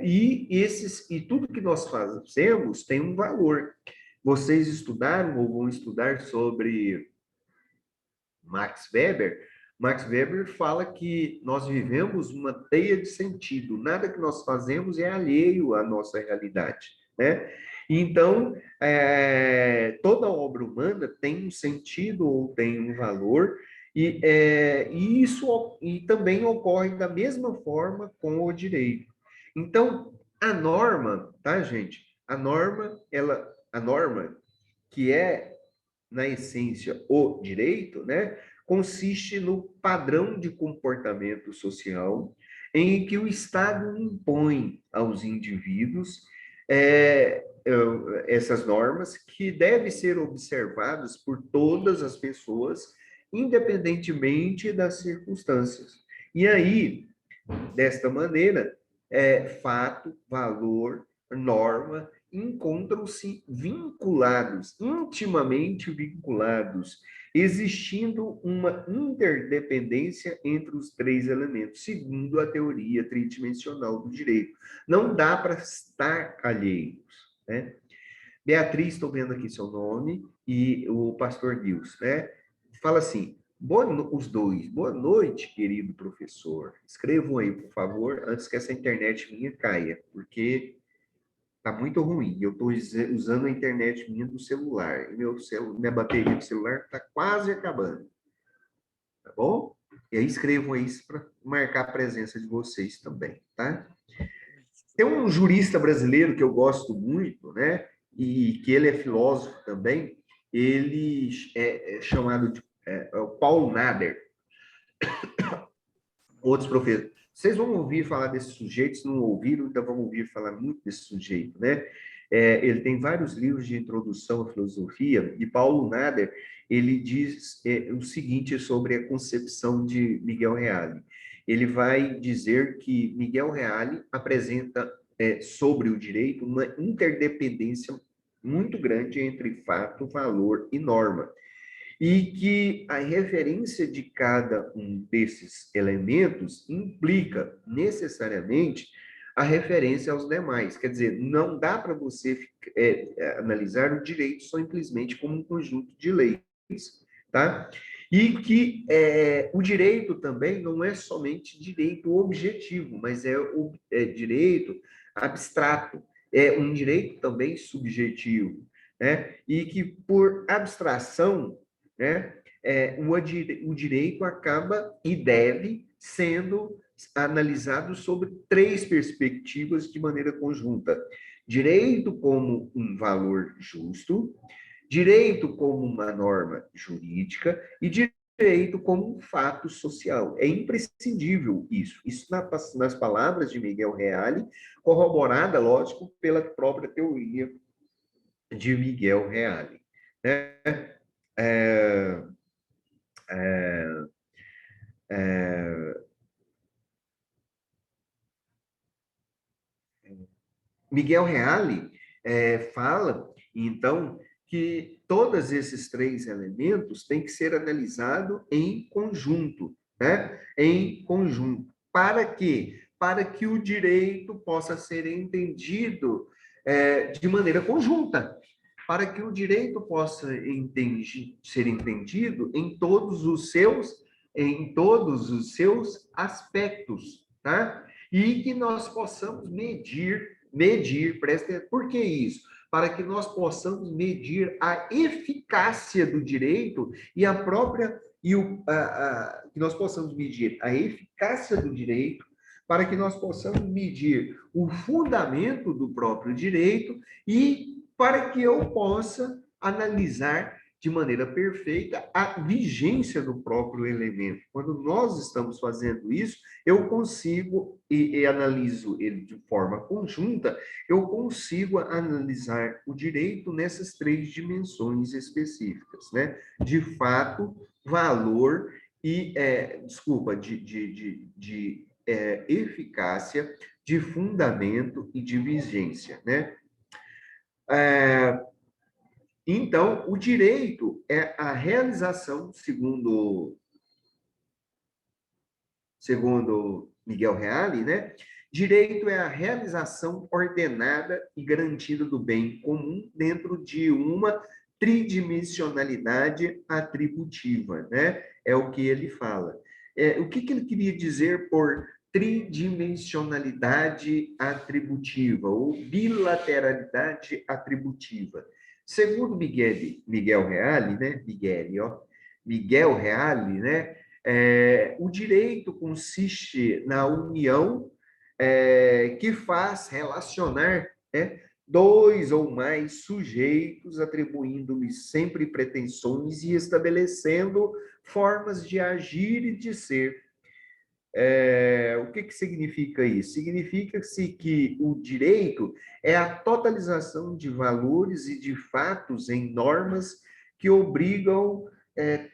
E tudo que nós fazemos tem um valor. Vocês estudaram ou vão estudar sobre Max Weber? Max Weber fala que nós vivemos uma teia de sentido. Nada que nós fazemos é alheio à nossa realidade, né? Então, toda obra humana tem um sentido ou tem um valor, e isso também ocorre da mesma forma com o direito. Então, a norma, tá, gente? A norma, que é, na essência, o direito, né, consiste no padrão de comportamento social em que o Estado impõe aos indivíduos essas normas que devem ser observadas por todas as pessoas, independentemente das circunstâncias. E aí, desta maneira, fato, valor, norma encontram-se vinculados, intimamente vinculados, existindo uma interdependência entre os três elementos, segundo a teoria tridimensional do direito. Não dá para estar alheios, né? Beatriz, estou vendo aqui seu nome, e o pastor Nils, né? Fala assim: os dois. Boa noite, querido professor. Escrevam aí, por favor, antes que essa internet minha caia, porque tá muito ruim. Eu estou usando a internet minha do celular. Minha bateria do celular está quase acabando. Tá bom? E aí escrevam aí para marcar a presença de vocês também, tá? Tem um jurista brasileiro que eu gosto muito, né? E que ele é filósofo também. Ele é chamado de o Paulo Nader. Outros professores. Vocês vão ouvir falar desse sujeito, se não ouviram, então vão ouvir falar muito desse sujeito, né? Ele tem vários livros de introdução à filosofia, e Paulo Nader, ele diz o seguinte sobre a concepção de Miguel Reale. Ele vai dizer que Miguel Reale apresenta sobre o direito uma interdependência muito grande entre fato, valor e norma, e que a referência de cada um desses elementos implica necessariamente a referência aos demais. Quer dizer, não dá para você analisar o direito simplesmente como um conjunto de leis, tá? E que o direito também não é somente direito objetivo, mas é direito abstrato, é um direito também subjetivo, né? E que, por abstração, né, o direito acaba e deve sendo analisado sobre três perspectivas de maneira conjunta: direito como um valor justo, direito como uma norma jurídica e direito como um fato social. É imprescindível isso. Isso nas palavras de Miguel Reale, corroborada, lógico, pela própria teoria de Miguel Reale, né? Miguel Reale fala, então, que todos esses três elementos têm que ser analisados em conjunto, né? Em conjunto. Para quê? Para que o direito possa ser entendido de maneira conjunta, para que o direito possa ser entendido em todos os seus aspectos, tá? E que nós possamos medir, por que isso? Para que nós possamos medir a eficácia do direito e a própria que nós possamos medir a eficácia do direito, para que nós possamos medir o fundamento do próprio direito e para que eu possa analisar de maneira perfeita a vigência do próprio elemento. Quando nós estamos fazendo isso, eu consigo, e analiso ele de forma conjunta, eu consigo analisar o direito nessas três dimensões específicas, né? De fato, valor e, de eficácia, de fundamento e de vigência, né? Então, o direito é a realização, segundo Miguel Reale, né? Direito é a realização ordenada e garantida do bem comum dentro de uma tridimensionalidade atributiva, né? É o que ele fala. O que ele queria dizer por tridimensionalidade atributiva ou bilateralidade atributiva? Segundo Miguel Reale, né? Miguel Reale, né? O direito consiste na união que faz relacionar, né, dois ou mais sujeitos, atribuindo-lhes sempre pretensões e estabelecendo formas de agir e de ser. O que significa isso? Significa-se que o direito é a totalização de valores e de fatos em normas que obrigam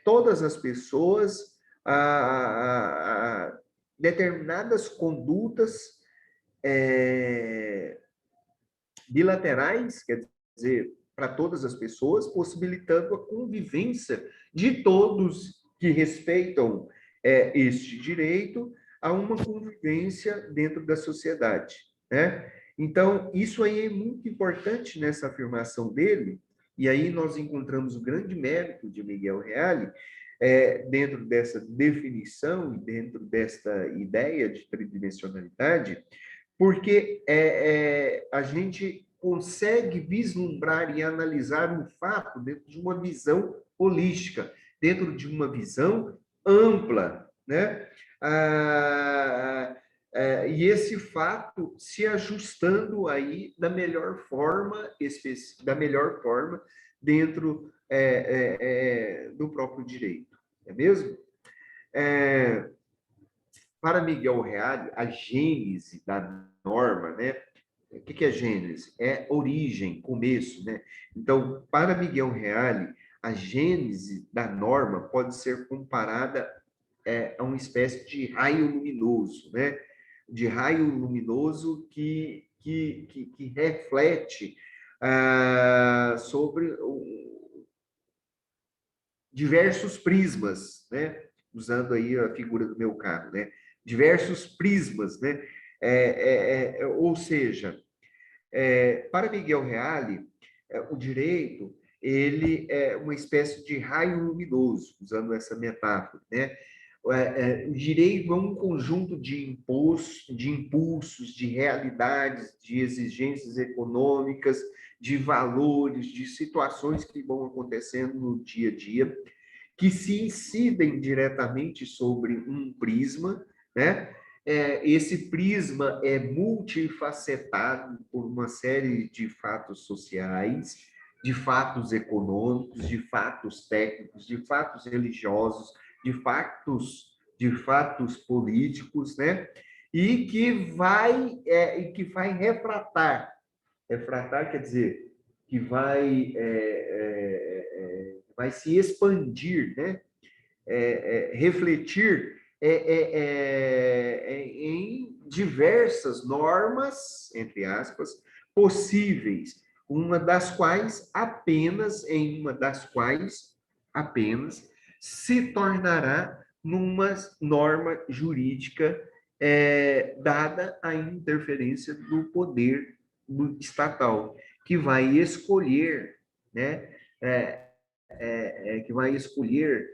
todas as pessoas a determinadas condutas bilaterais, quer dizer, para todas as pessoas, possibilitando a convivência de todos que respeitam este direito a uma convivência dentro da sociedade, né? Então, isso aí é muito importante nessa afirmação dele, e aí nós encontramos o grande mérito de Miguel Reale, dentro dessa definição e dentro desta ideia de tridimensionalidade, porque a gente consegue vislumbrar e analisar um fato dentro de uma visão holística, dentro de uma visão ampla, né? E esse fato se ajustando aí da melhor forma dentro do próprio direito, é mesmo? Para Miguel Reale, a gênese da norma, né? O que é gênese? É origem, começo, né? Então, para Miguel Reale, a gênese da norma pode ser comparada a uma espécie de raio luminoso, né? De raio luminoso que reflete sobre diversos prismas, né? Usando aí a figura do meu carro, né? Diversos prismas, né? Ou seja, para Miguel Reale, o direito ele é uma espécie de raio luminoso, usando essa metáfora, né? O direito é um conjunto de impulsos, de realidades, de exigências econômicas, de valores, de situações que vão acontecendo no dia a dia, que se incidem diretamente sobre um prisma, né? Esse prisma é multifacetado por uma série de fatos sociais, de fatos econômicos, de fatos técnicos, de fatos religiosos, de fatos políticos, né? E que vai refratar. Refratar quer dizer que vai se expandir, né? Refletir em diversas normas, entre aspas, possíveis, em uma das quais apenas se tornará numa norma jurídica dada a interferência do poder estatal, que vai escolher, né, que vai escolher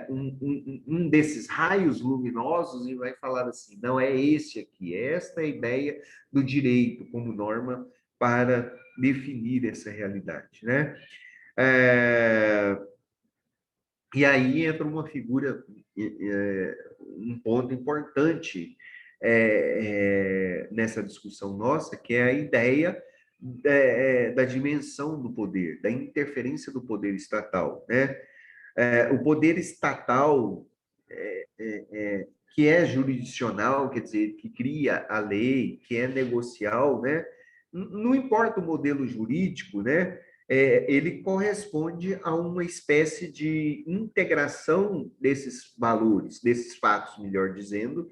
um desses raios luminosos e vai falar assim, não é esse aqui, esta é a ideia do direito como norma para definir essa realidade, né? E aí entra uma figura, um ponto importante nessa discussão nossa, que é a ideia da dimensão do poder, da interferência do poder estatal, né? O poder estatal, que é jurisdicional, quer dizer, que cria a lei, que é negocial, né? Não importa o modelo jurídico, né? Ele corresponde a uma espécie de integração desses valores, desses fatos, melhor dizendo,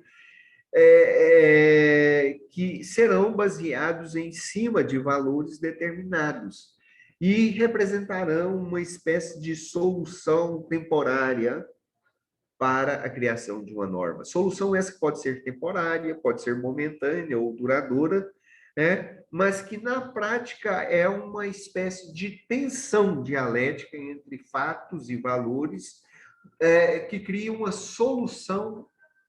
que serão baseados em cima de valores determinados e representarão uma espécie de solução temporária para a criação de uma norma. Solução essa que pode ser temporária, pode ser momentânea ou duradoura, né? Mas que na prática é uma espécie de tensão dialética entre fatos e valores que cria uma solução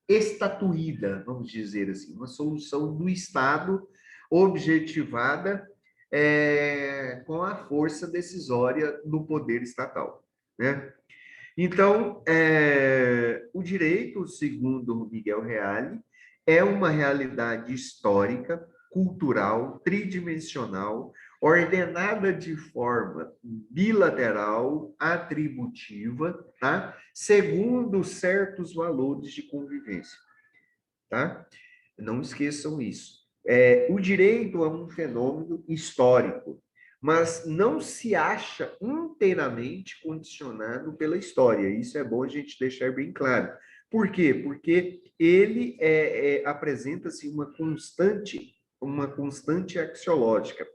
estatuída, vamos dizer assim, uma solução do Estado objetivada com a força decisória do poder estatal, né? Então, o direito, segundo Miguel Reale, é uma realidade histórica, cultural, tridimensional, ordenada de forma bilateral, atributiva, tá? Segundo certos valores de convivência, tá? Não esqueçam isso. O direito é um fenômeno histórico, mas não se acha inteiramente condicionado pela história. Isso é bom a gente deixar bem claro. Por quê? Porque ele apresenta-se uma constante axiológica.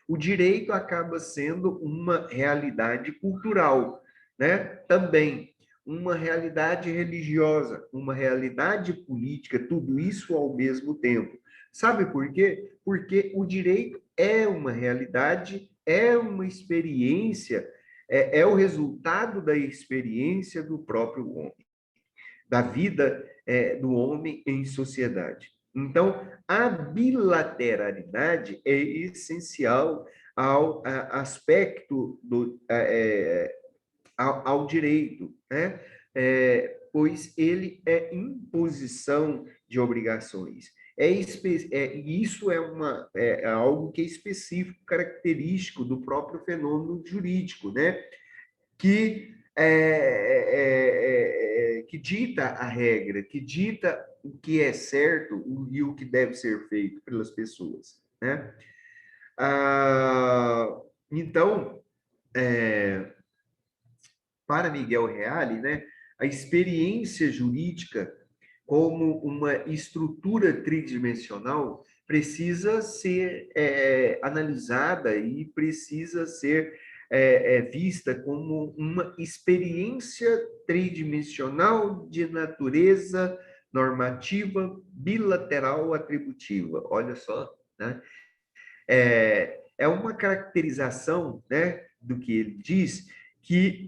O direito acaba sendo uma realidade cultural, né? Também uma realidade religiosa, uma realidade política, tudo isso ao mesmo tempo. Sabe por quê? Porque o direito é uma realidade, é uma experiência, é o resultado da experiência do próprio homem, da vida do homem em sociedade. Então, a bilateralidade é essencial ao aspecto ao direito, né? Pois ele é imposição de obrigações. Isso é algo que é específico, característico do próprio fenômeno jurídico, né? Que dita a regra, que dita o que é certo e o que deve ser feito pelas pessoas, né? Então, para Miguel Reale, né, a experiência jurídica como uma estrutura tridimensional precisa ser analisada e precisa ser vista como uma experiência tridimensional de natureza normativa bilateral atributiva. Olha só, né? É uma caracterização, né, do que ele diz, que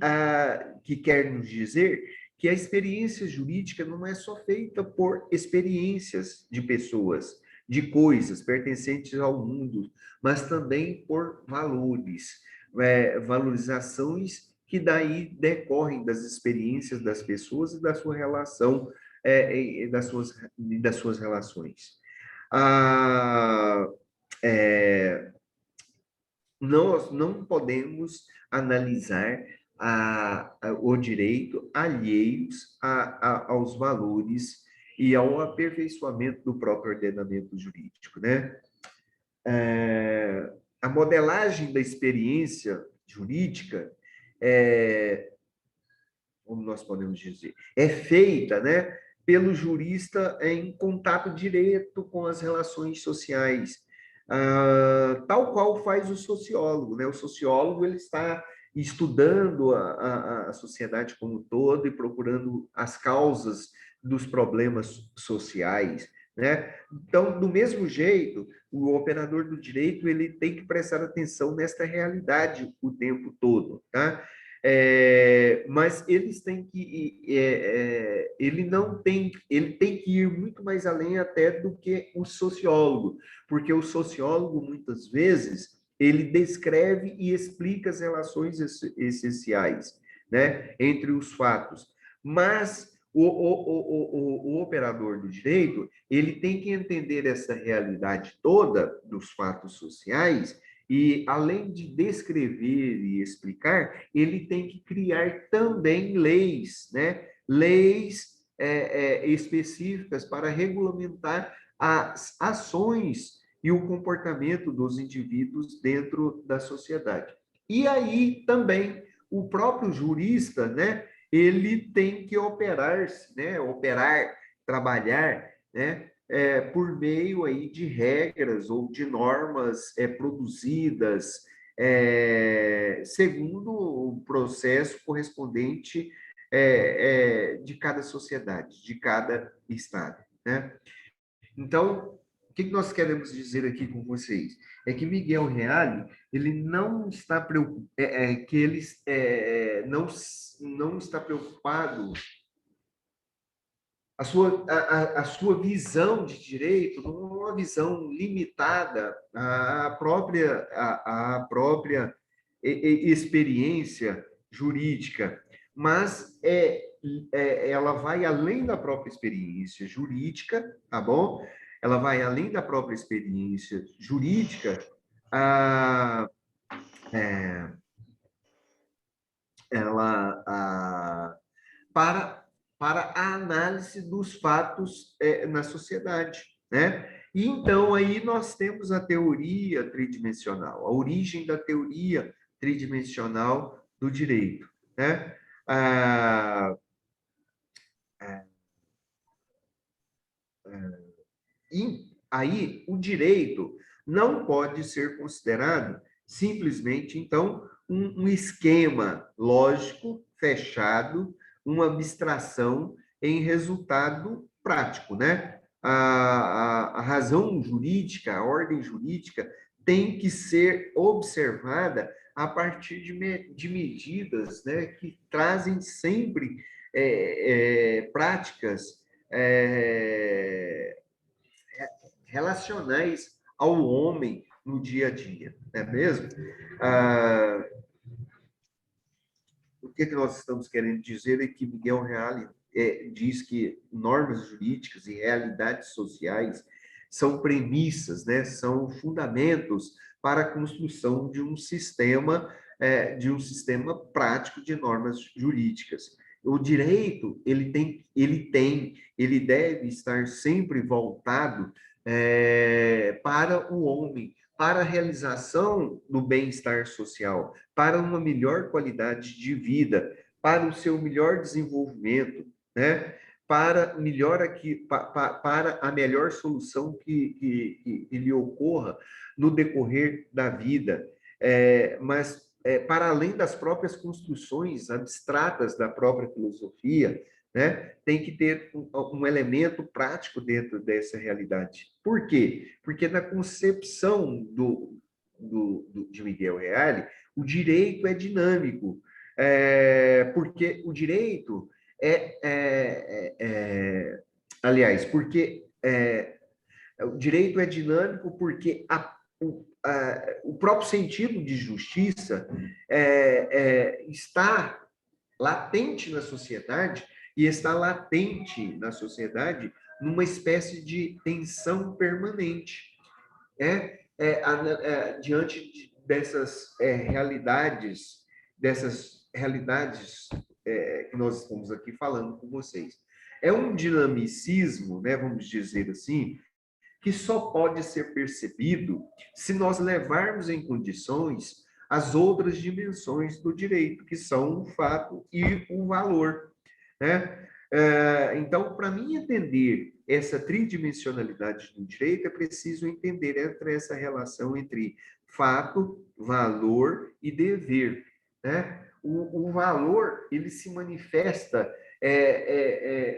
quer nos dizer que a experiência jurídica não é só feita por experiências de pessoas, de coisas pertencentes ao mundo, mas também por valores, valorizações que daí decorrem das experiências das pessoas e da sua relação, das suas relações. Nós não podemos analisar o direito alheios aos valores e ao aperfeiçoamento do próprio ordenamento jurídico, né? A modelagem da experiência jurídica, como nós podemos dizer, é feita, né, pelo jurista em contato direto com as relações sociais, tal qual faz o sociólogo, né? O sociólogo ele está estudando a sociedade como um todo e procurando as causas dos problemas sociais, né? Então, do mesmo jeito, o operador do direito ele tem que prestar atenção nesta realidade o tempo todo, tá? Mas eles têm que ele tem que ir muito mais além até do que o sociólogo, porque o sociólogo muitas vezes ele descreve e explica as relações essenciais, né, entre os fatos, mas o operador do direito ele tem que entender essa realidade toda dos fatos sociais e, além de descrever e explicar, ele tem que criar também leis, né? Leis específicas para regulamentar as ações e o comportamento dos indivíduos dentro da sociedade. E aí também o próprio jurista, né? Ele tem que operar, né? Trabalhar, né? Por meio aí de regras ou de normas produzidas segundo o processo correspondente de cada sociedade, de cada estado, né? Então, o que nós queremos dizer aqui com vocês? É que Miguel Reale, ele não está preocupado, que ele não está preocupado a sua visão de direito não é uma visão limitada à própria experiência jurídica, mas ela vai além da própria experiência jurídica, tá bom? Ela vai além da própria experiência jurídica, para a análise dos fatos na sociedade, né? E então aí nós temos a teoria tridimensional, a origem da teoria tridimensional do direito, né? E aí o direito não pode ser considerado simplesmente então um esquema lógico fechado, uma abstração em resultado prático, né? A razão jurídica, a ordem jurídica tem que ser observada a partir de medidas, né, que trazem sempre práticas relacionais ao homem no dia a dia, não é mesmo? O que nós estamos querendo dizer é que Miguel Reale diz que normas jurídicas e realidades sociais são premissas, né? São fundamentos para a construção de um sistema prático de normas jurídicas. O direito ele deve estar sempre voltado para o homem, para a realização do bem-estar social, para uma melhor qualidade de vida, para o seu melhor desenvolvimento, né? Para a melhor solução que lhe ocorra no decorrer da vida, mas para além das próprias construções abstratas da própria filosofia, né? Tem que ter um elemento prático dentro dessa realidade. Por quê? Porque na concepção de Miguel Reale, o direito é dinâmico, porque o direito o direito é dinâmico porque o próprio sentido de justiça está latente na sociedade e está latente na sociedade numa espécie de tensão permanente. Diante dessas realidades que nós estamos aqui falando com vocês. É um dinamicismo, né, vamos dizer assim, que só pode ser percebido se nós levarmos em condições as outras dimensões do direito, que são o fato e o valor, né? Então, para mim entender essa tridimensionalidade do direito, é preciso entender essa relação entre fato, valor e dever, né? O valor, ele se manifesta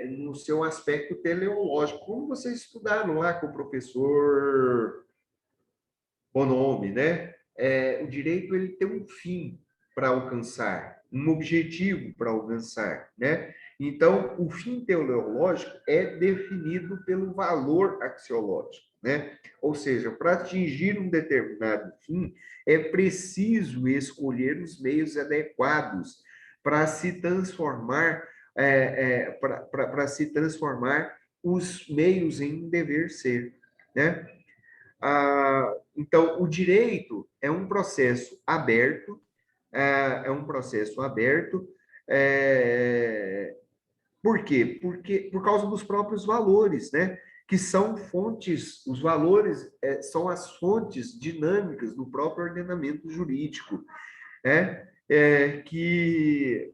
no seu aspecto teleológico, como vocês estudaram lá com o professor Bonomi, né? O direito, ele tem um fim para alcançar, um objetivo para alcançar, né? Então, o fim teleológico é definido pelo valor axiológico, né? Ou seja, para atingir um determinado fim, é preciso escolher os meios adequados para se transformar, para se transformar os meios em um dever ser, né? Então, o direito é um processo aberto, é um processo aberto. Por quê? Porque por causa dos próprios valores, né? Que são fontes, os valores são as fontes dinâmicas do próprio ordenamento jurídico, né? Que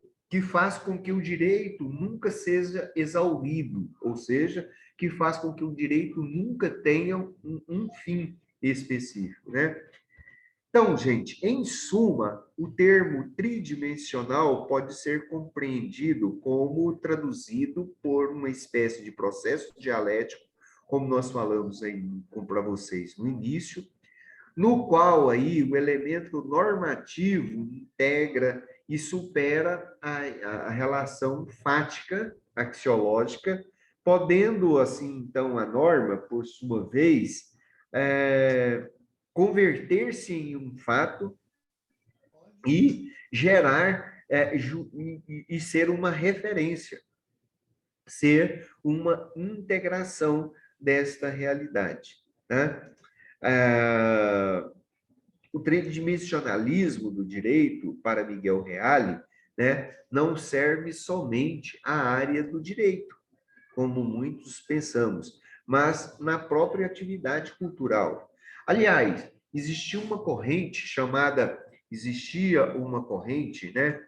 faz com que o direito nunca seja exaurido, ou seja, que faz com que o direito nunca tenha um fim específico, né? Então, gente, em suma, o termo tridimensional pode ser compreendido como traduzido por uma espécie de processo dialético, como nós falamos aí para vocês no início, no qual aí o elemento normativo integra e supera a relação fática, axiológica, podendo, assim, então, a norma, por sua vez, converter-se em um fato e gerar e ser uma referência, ser uma integração desta realidade, né? O tridimensionalismo do direito, para Miguel Reale, né, não serve somente à área do direito, como muitos pensamos, mas na própria atividade cultural. Aliás, existia uma corrente, né?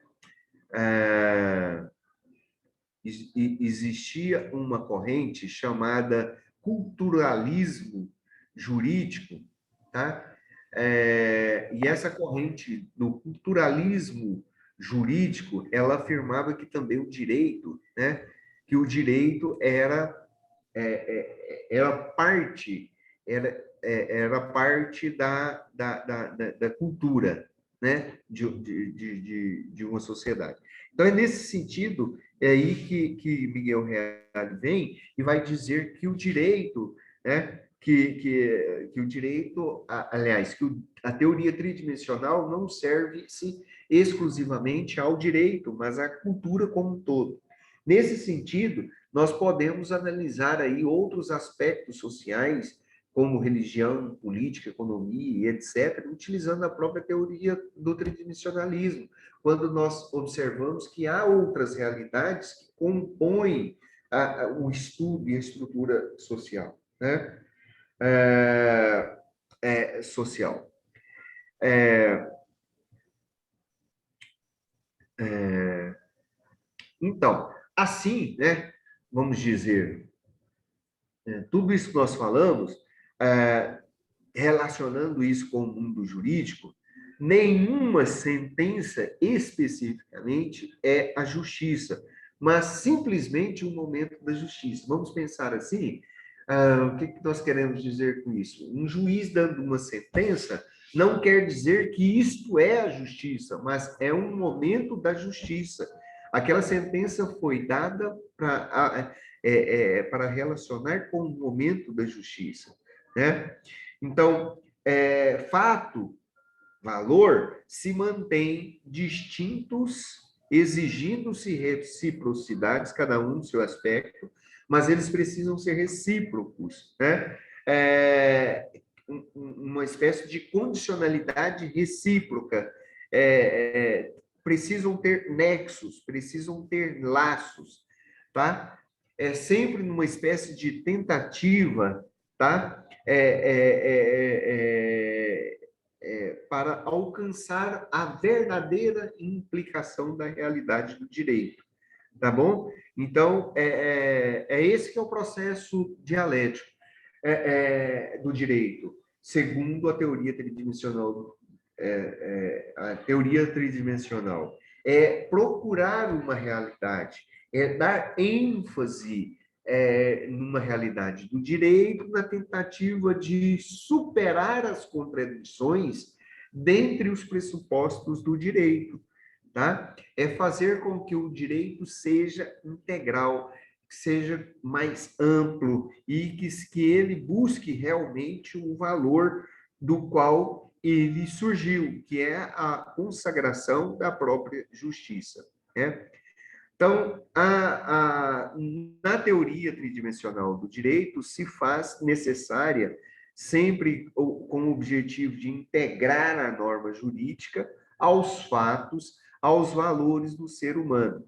Existia uma corrente chamada culturalismo jurídico, tá? E essa corrente do culturalismo jurídico, ela afirmava que também o direito, né? Que o direito era parte, era parte da cultura, né? De uma sociedade. Então, é nesse sentido, é aí que Miguel Reale vem e vai dizer que o direito, né? Que o direito, aliás, que a teoria tridimensional não serve-se exclusivamente ao direito, mas à cultura como um todo. Nesse sentido, nós podemos analisar aí outros aspectos sociais, como religião, política, economia e etc., utilizando a própria teoria do tridimensionalismo, quando nós observamos que há outras realidades que compõem o estudo e a estrutura social, né? Social. Então, assim, né, vamos dizer, tudo isso que nós falamos, relacionando isso com o mundo jurídico, nenhuma sentença especificamente é a justiça, mas simplesmente um momento da justiça. Vamos pensar assim, o que nós queremos dizer com isso? Um juiz dando uma sentença não quer dizer que isto é a justiça, mas é um momento da justiça. Aquela sentença foi dada para relacionar com o momento da justiça, né? Então, fato, valor, se mantém distintos, exigindo-se reciprocidades, cada um no seu aspecto, mas eles precisam ser recíprocos, né? Uma espécie de condicionalidade recíproca. Precisam ter nexos, precisam ter laços, tá? É sempre numa espécie de tentativa, tá? Para alcançar a verdadeira implicação da realidade do direito, Tá bom? Então, é esse que é o processo dialético do direito, segundo a teoria tridimensional. A teoria tridimensional é procurar uma realidade, é dar ênfase numa realidade do direito, na tentativa de superar as contradições dentre os pressupostos do direito, tá? É fazer com que o direito seja integral, que seja mais amplo e que ele busque realmente o valor do qual ele surgiu, que é a consagração da própria justiça, né? Então, na teoria tridimensional do direito, se faz necessária, sempre com o objetivo de integrar a norma jurídica aos fatos, aos valores do ser humano.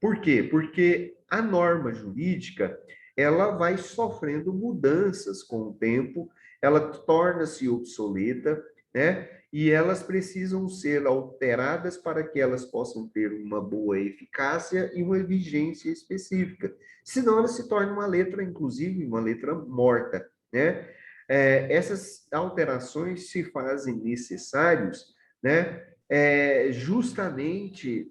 Por quê? Porque a norma jurídica, ela vai sofrendo mudanças com o tempo, ela torna-se obsoleta, né? E elas precisam ser alteradas para que elas possam ter uma boa eficácia e uma vigência específica. Senão ela se torna uma letra, inclusive, uma letra morta, né? Essas alterações se fazem necessários, né? Justamente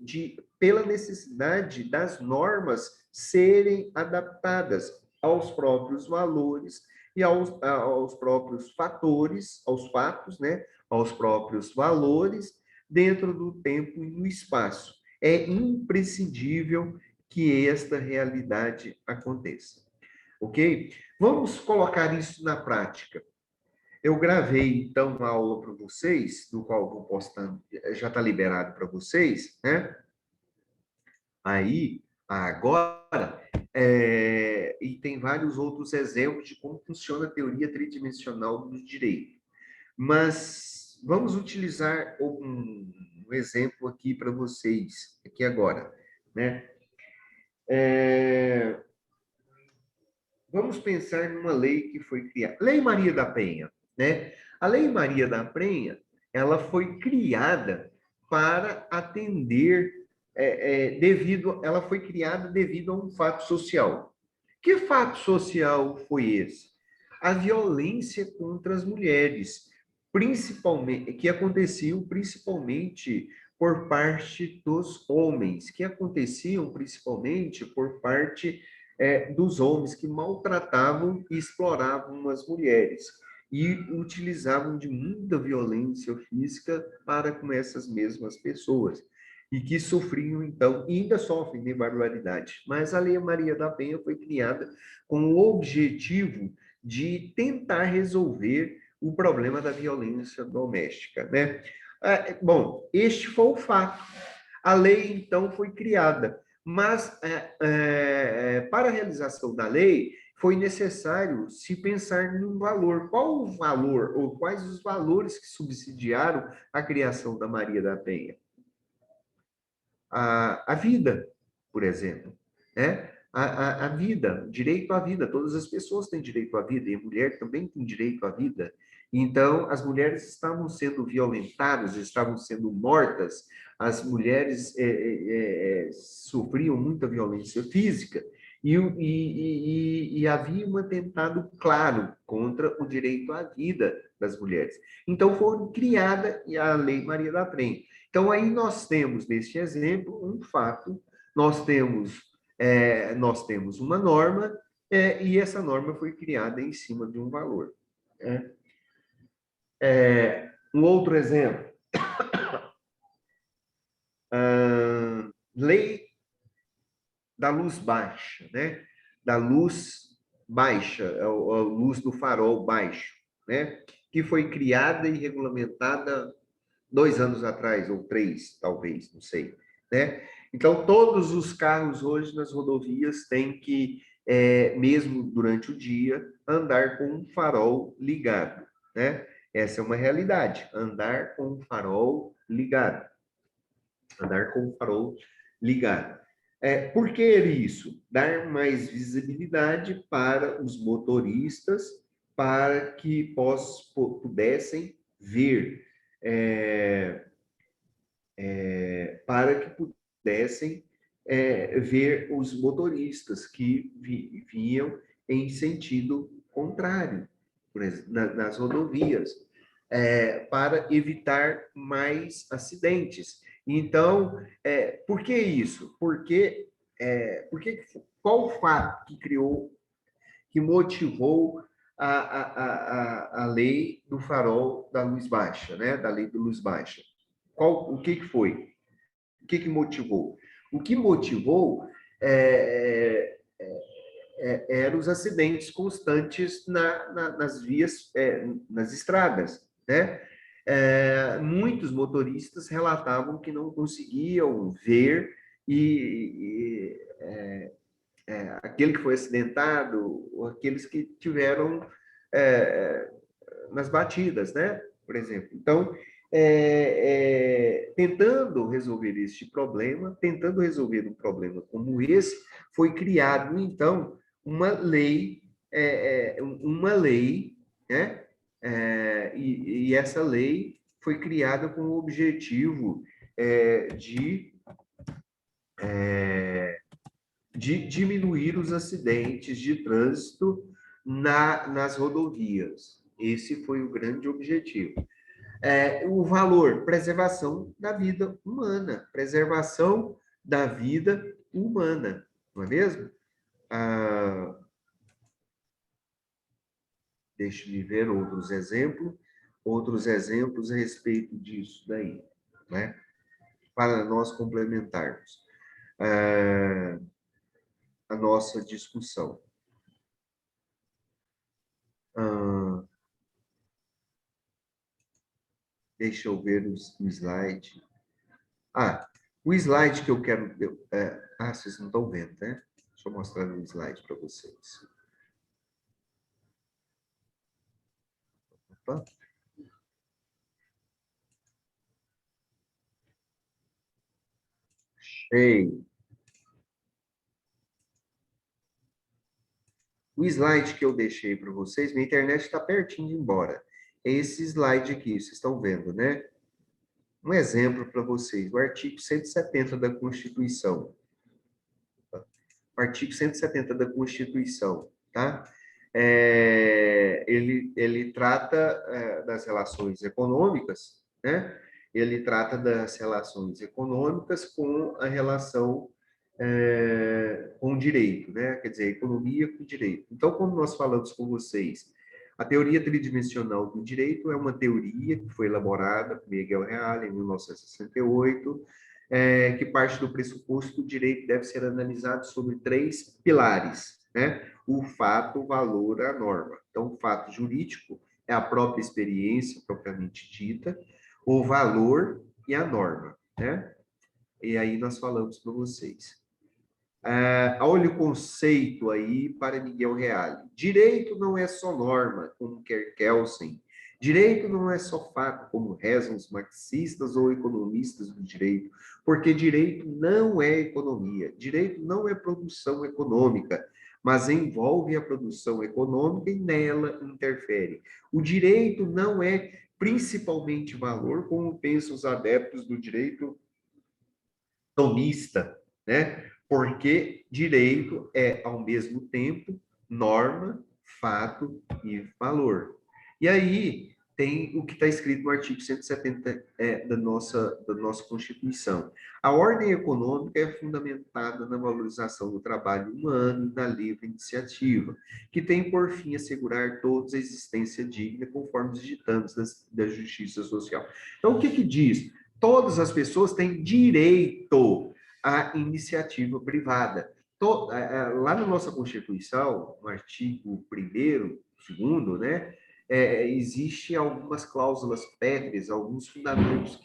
pela necessidade das normas serem adaptadas aos próprios valores e aos próprios fatores, aos fatos, né? Aos próprios valores dentro do tempo e no espaço. É imprescindível que esta realidade aconteça. Ok? Vamos colocar isso na prática. Eu gravei, então, uma aula para vocês, do qual vou postar, já está liberado para vocês, né? Aí, agora, e tem vários outros exemplos de como funciona a teoria tridimensional do direito. Mas vamos utilizar um exemplo aqui para vocês, aqui agora, né? Vamos pensar numa lei que foi criada, Lei Maria da Penha, né? A Lei Maria da Penha, ela foi criada para atender, ela foi criada devido a um fato social. Que fato social foi esse? A violência contra as mulheres, principalmente, que aconteciam principalmente por parte dos homens, que aconteciam principalmente por parte dos homens que maltratavam e exploravam as mulheres e utilizavam de muita violência física para com essas mesmas pessoas e que sofriam, então, e ainda sofrem de barbaridade. Mas a Lei Maria da Penha foi criada com o objetivo de tentar resolver o problema da violência doméstica, né? Bom, este foi o fato. A lei, então, foi criada, mas para a realização da lei foi necessário se pensar num valor. Qual o valor, ou quais os valores que subsidiaram a criação da Maria da Penha? A vida, por exemplo, né? A vida, direito à vida, todas as pessoas têm direito à vida, e a mulher também tem direito à vida. Então, as mulheres estavam sendo violentadas, estavam sendo mortas, as mulheres sofriam muita violência física, e havia um atentado claro contra o direito à vida das mulheres. Então, foi criada a Lei Maria da Penha. Então, aí nós temos, neste exemplo, um fato, nós temos uma norma, e essa norma foi criada em cima de um valor. Né? Um outro exemplo, lei da luz baixa, né? Da luz baixa, a luz do farol baixo, né? Que foi criada e regulamentada 2 anos atrás, ou 3, talvez, não sei, né? Então, todos os carros hoje nas rodovias têm que, mesmo durante o dia, andar com um farol ligado, né? Essa é uma realidade, andar com o farol ligado. Andar com o farol ligado. Por que isso? Dar mais visibilidade para os motoristas, para que pudessem ver, para que pudessem ver os motoristas que vinham em sentido contrário, por exemplo, nas rodovias, para evitar mais acidentes. Então, por que isso? Porque qual o fato que criou, que motivou a lei do farol da luz baixa, né? Da lei da luz baixa? O que foi? O que motivou? O que motivou eram os acidentes constantes nas vias, nas estradas, né? Muitos motoristas relatavam que não conseguiam ver aquele que foi acidentado, ou aqueles que tiveram nas batidas, né? Por exemplo. Então, tentando resolver este problema, tentando resolver um problema como esse, foi criado, então, uma lei, né? E essa lei foi criada com o objetivo de diminuir os acidentes de trânsito nas rodovias. Esse foi o grande objetivo. O valor, preservação da vida humana, preservação da vida humana, não é mesmo? Deixe-me ver outros exemplos a respeito disso daí, né? Para nós complementarmos a nossa discussão. Deixa eu ver o slide. O slide que eu quero... vocês não estão vendo, né? Deixa eu mostrar o slide para vocês. Opa. Cheio. O slide que eu deixei para vocês, minha internet está pertinho de ir embora. É esse slide aqui, vocês estão vendo, né? Um exemplo para vocês, o artigo 170 da Constituição. O artigo 170 da Constituição, tá? Ele trata das relações econômicas, né? Ele trata das relações econômicas com a relação com o direito, né? Quer dizer, economia com direito. Então, como nós falamos com vocês, a teoria tridimensional do direito é uma teoria que foi elaborada por Miguel Reale em 1968, que parte do pressuposto que o direito deve ser analisado sobre 3 pilares, né? O fato, o valor, a norma. Então, o fato jurídico é a própria experiência propriamente dita, o valor e a norma, né? E aí nós falamos para vocês. Olha o conceito aí para Miguel Reale. Direito não é só norma, como quer Kelsen. Direito não é só fato, como rezam os marxistas ou economistas do direito, porque direito não é economia. Direito não é produção econômica, mas envolve a produção econômica e nela interfere. O direito não é principalmente valor, como pensam os adeptos do direito tomista, né? Porque direito é, ao mesmo tempo, norma, fato e valor. E aí tem o que está escrito no artigo 170 da nossa Constituição. A ordem econômica é fundamentada na valorização do trabalho humano e da livre iniciativa, que tem por fim assegurar todos a existência digna, conforme os ditames da justiça social. Então, o que diz? Todas as pessoas têm direito à iniciativa privada. Lá na nossa Constituição, no artigo 1º, 2º, né, existe algumas cláusulas pétreas, alguns fundamentos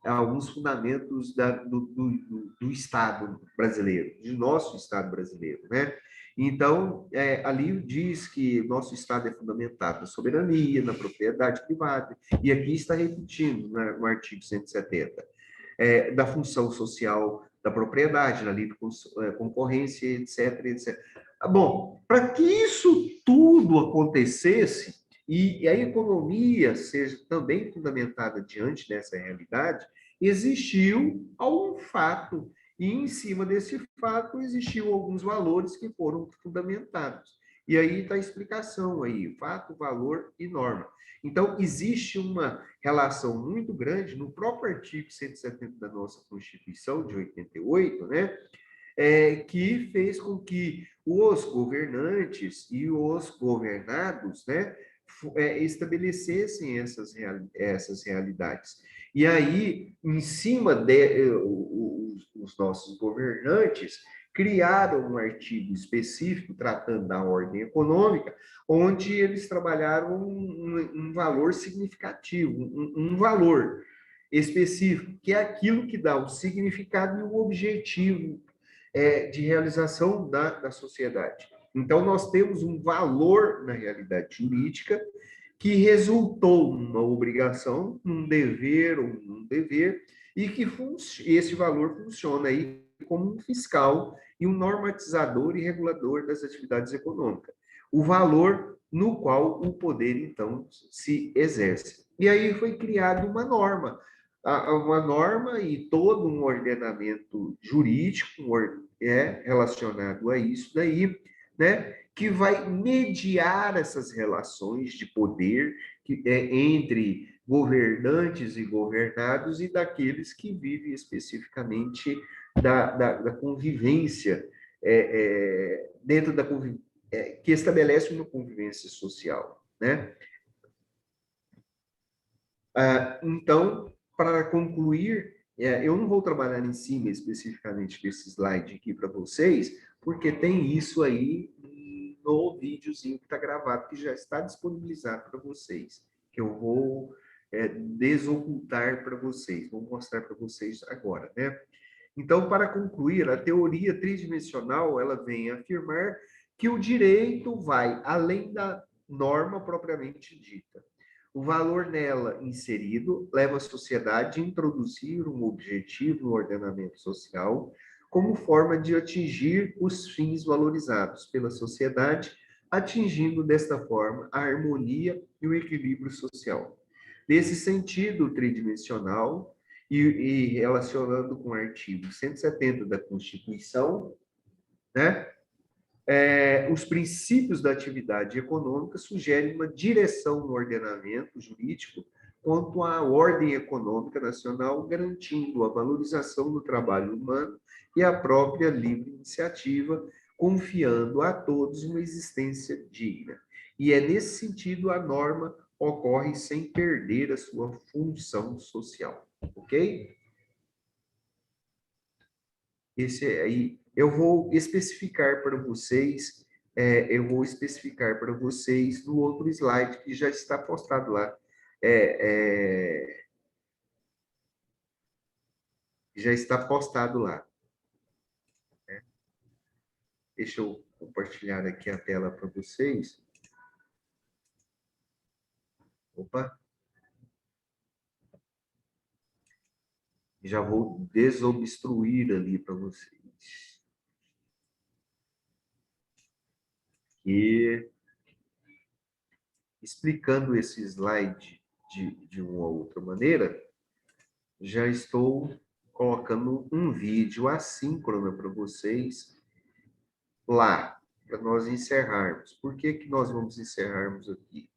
alguns fundamentos do Estado brasileiro, do nosso Estado brasileiro, né? Então, ali diz que nosso Estado é fundamentado na soberania, na propriedade privada, e aqui está repetindo, né, no artigo 170, da função social da propriedade, na livre concorrência, etc, etc. Bom, para que isso tudo acontecesse, e a economia seja também fundamentada diante dessa realidade, existiu algum fato E em cima desse fato existiam alguns valores que foram fundamentados. E aí está a explicação aí, fato, valor e norma. Então, existe uma relação muito grande no próprio artigo 170 da nossa Constituição, de 88, né? Que fez com que os governantes e os governados, né, estabelecessem essas realidades. E aí, em cima os nossos governantes criaram um artigo específico tratando da ordem econômica, onde eles trabalharam um valor significativo, um valor específico, que é aquilo que dá o significado e o objetivo de realização da sociedade. Então, nós temos um valor na realidade jurídica que resultou numa obrigação, num dever ou num dever, e que esse valor funciona aí como um fiscal e um normatizador e regulador das atividades econômicas. O valor no qual o poder, então, se exerce. E aí foi criada uma norma e todo um ordenamento jurídico relacionado a isso daí, né, que vai mediar essas relações de poder entre governantes e governados e daqueles que vivem especificamente da convivência, dentro da convivência, que estabelece uma convivência social, né? Então, para concluir, eu não vou trabalhar em cima especificamente desse slide aqui para vocês, porque tem isso aí no videozinho que está gravado, que já está disponibilizado para vocês, que eu vou desocultar para vocês, vou mostrar para vocês agora, né? Então, para concluir, a teoria tridimensional, ela vem afirmar que o direito vai além da norma propriamente dita. O valor nela inserido leva a sociedade a introduzir um objetivo no ordenamento social como forma de atingir os fins valorizados pela sociedade, atingindo desta forma a harmonia e o equilíbrio social. Nesse sentido tridimensional, e relacionando com o artigo 170 da Constituição, né? Os princípios da atividade econômica sugerem uma direção no ordenamento jurídico quanto à ordem econômica nacional, garantindo a valorização do trabalho humano e a própria livre iniciativa, confiando a todos uma existência digna. E é nesse sentido a norma ocorre sem perder a sua função social, ok? Esse aí, eu vou especificar para vocês, no outro slide que já está postado lá. Já está postado lá. Deixa eu compartilhar aqui a tela para vocês. Opa. Já vou desobstruir ali para vocês. E explicando esse slide de uma outra maneira, já estou colocando um vídeo assíncrono para vocês lá, para nós encerrarmos. Por que que nós vamos encerrarmos aqui?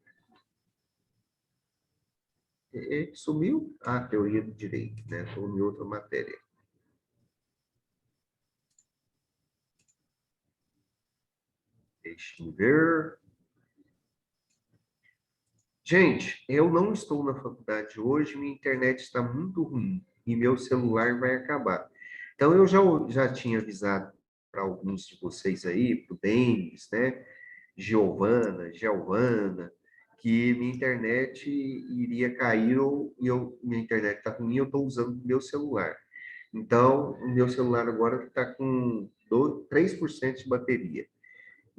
Sumiu a teoria do direito, né? Estou em outra matéria. Deixa eu ver. Gente, eu não estou na faculdade hoje, minha internet está muito ruim e meu celular vai acabar. Então, eu já tinha avisado para alguns de vocês aí, para o Denis, né? Giovana, que minha internet iria cair minha internet está ruim, eu estou usando meu celular. Então, o meu celular agora está com 3% de bateria.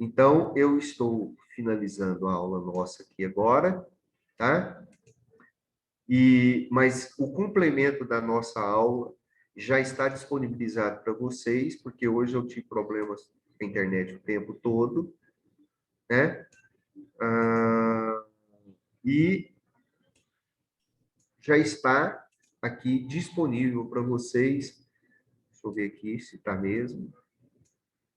Então, eu estou finalizando a aula nossa aqui agora, tá? Mas o complemento da nossa aula já está disponibilizado para vocês, porque hoje eu tive problemas com a internet o tempo todo, né? E já está aqui disponível para vocês Deixa eu ver aqui se está mesmo.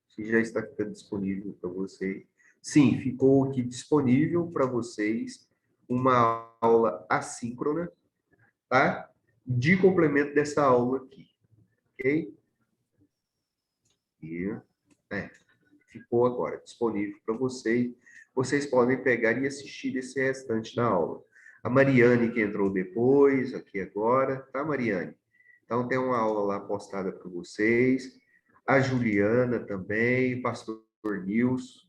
Se já está ficando disponível para vocês. Sim, ficou aqui disponível para vocês uma aula assíncrona, tá? De complemento dessa aula aqui, ok? E, ficou agora disponível para vocês. Vocês podem pegar e assistir esse restante da aula. A Mariane, que entrou depois, aqui agora, tá, Mariane? Então, tem uma aula lá postada para vocês. A Juliana também, Pastor Nilson,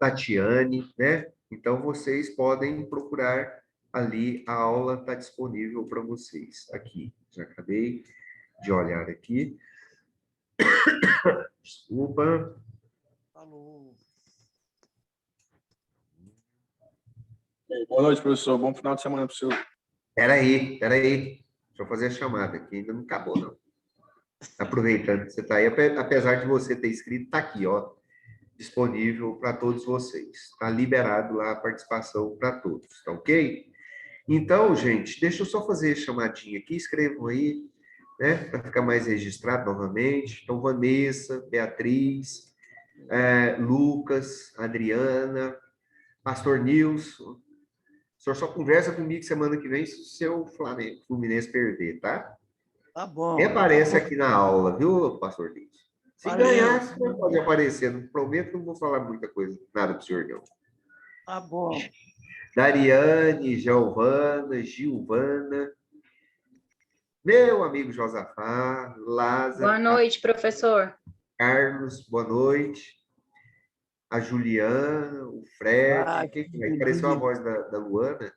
Tatiane, né? Então, vocês podem procurar ali, a aula está disponível para vocês. Aqui, já acabei de olhar aqui. Desculpa. Alô. Boa noite, professor. Bom final de semana para o senhor. Peraí. Deixa eu fazer a chamada aqui, ainda não acabou, não. Aproveitando que você está aí, apesar de você ter escrito, está aqui, ó, disponível para todos vocês. Está liberado lá a participação para todos, tá ok? Então, gente, deixa eu só fazer a chamadinha aqui, escrevam aí, né, para ficar mais registrado novamente. Então, Vanessa, Beatriz, Lucas, Adriana, Pastor Nilson. O senhor só conversa comigo semana que vem se o seu Fluminense perder, tá? Tá bom. Quem aparece aqui na aula, viu, Pastor Nilson? Se Valeu. ganhar, você pode aparecer. Não prometo que não vou falar muita coisa, nada para o senhor, não. Tá bom. Dariane, Giovana, Gilvana, meu amigo Josafá, Lázaro. Boa noite, professor. Carlos, boa noite. A Juliana, o Fred, Ah, quem que que vai? Apareceu a delícia. voz da Luana.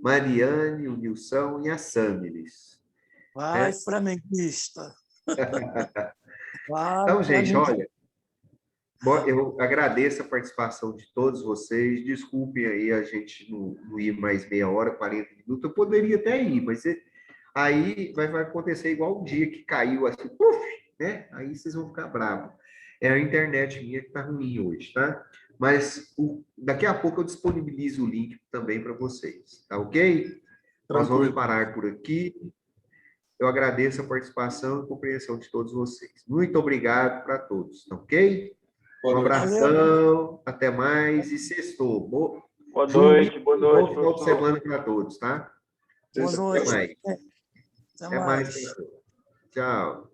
Mariane, o Nilson e a Samilis. Vai, É. flamenguista. Vai, Então, gente, flamenguista. olha, eu agradeço a participação de todos vocês. Desculpem aí a gente não ir mais meia hora, 40 minutos. Eu poderia até ir, mas aí vai acontecer igual o dia que caiu assim, puf, né? Aí vocês vão ficar bravos. É a internet minha que tá ruim hoje, tá? Mas daqui a pouco eu disponibilizo o link também para vocês, tá ok? Nós vamos parar por aqui. Eu agradeço a participação e compreensão de todos vocês. Muito obrigado para todos, tá ok? Um abração, até mais e sextou. Boa noite, Bom final de professor. semana para todos, tá? Boa noite. Até mais. Até Até mais, professor. Tchau.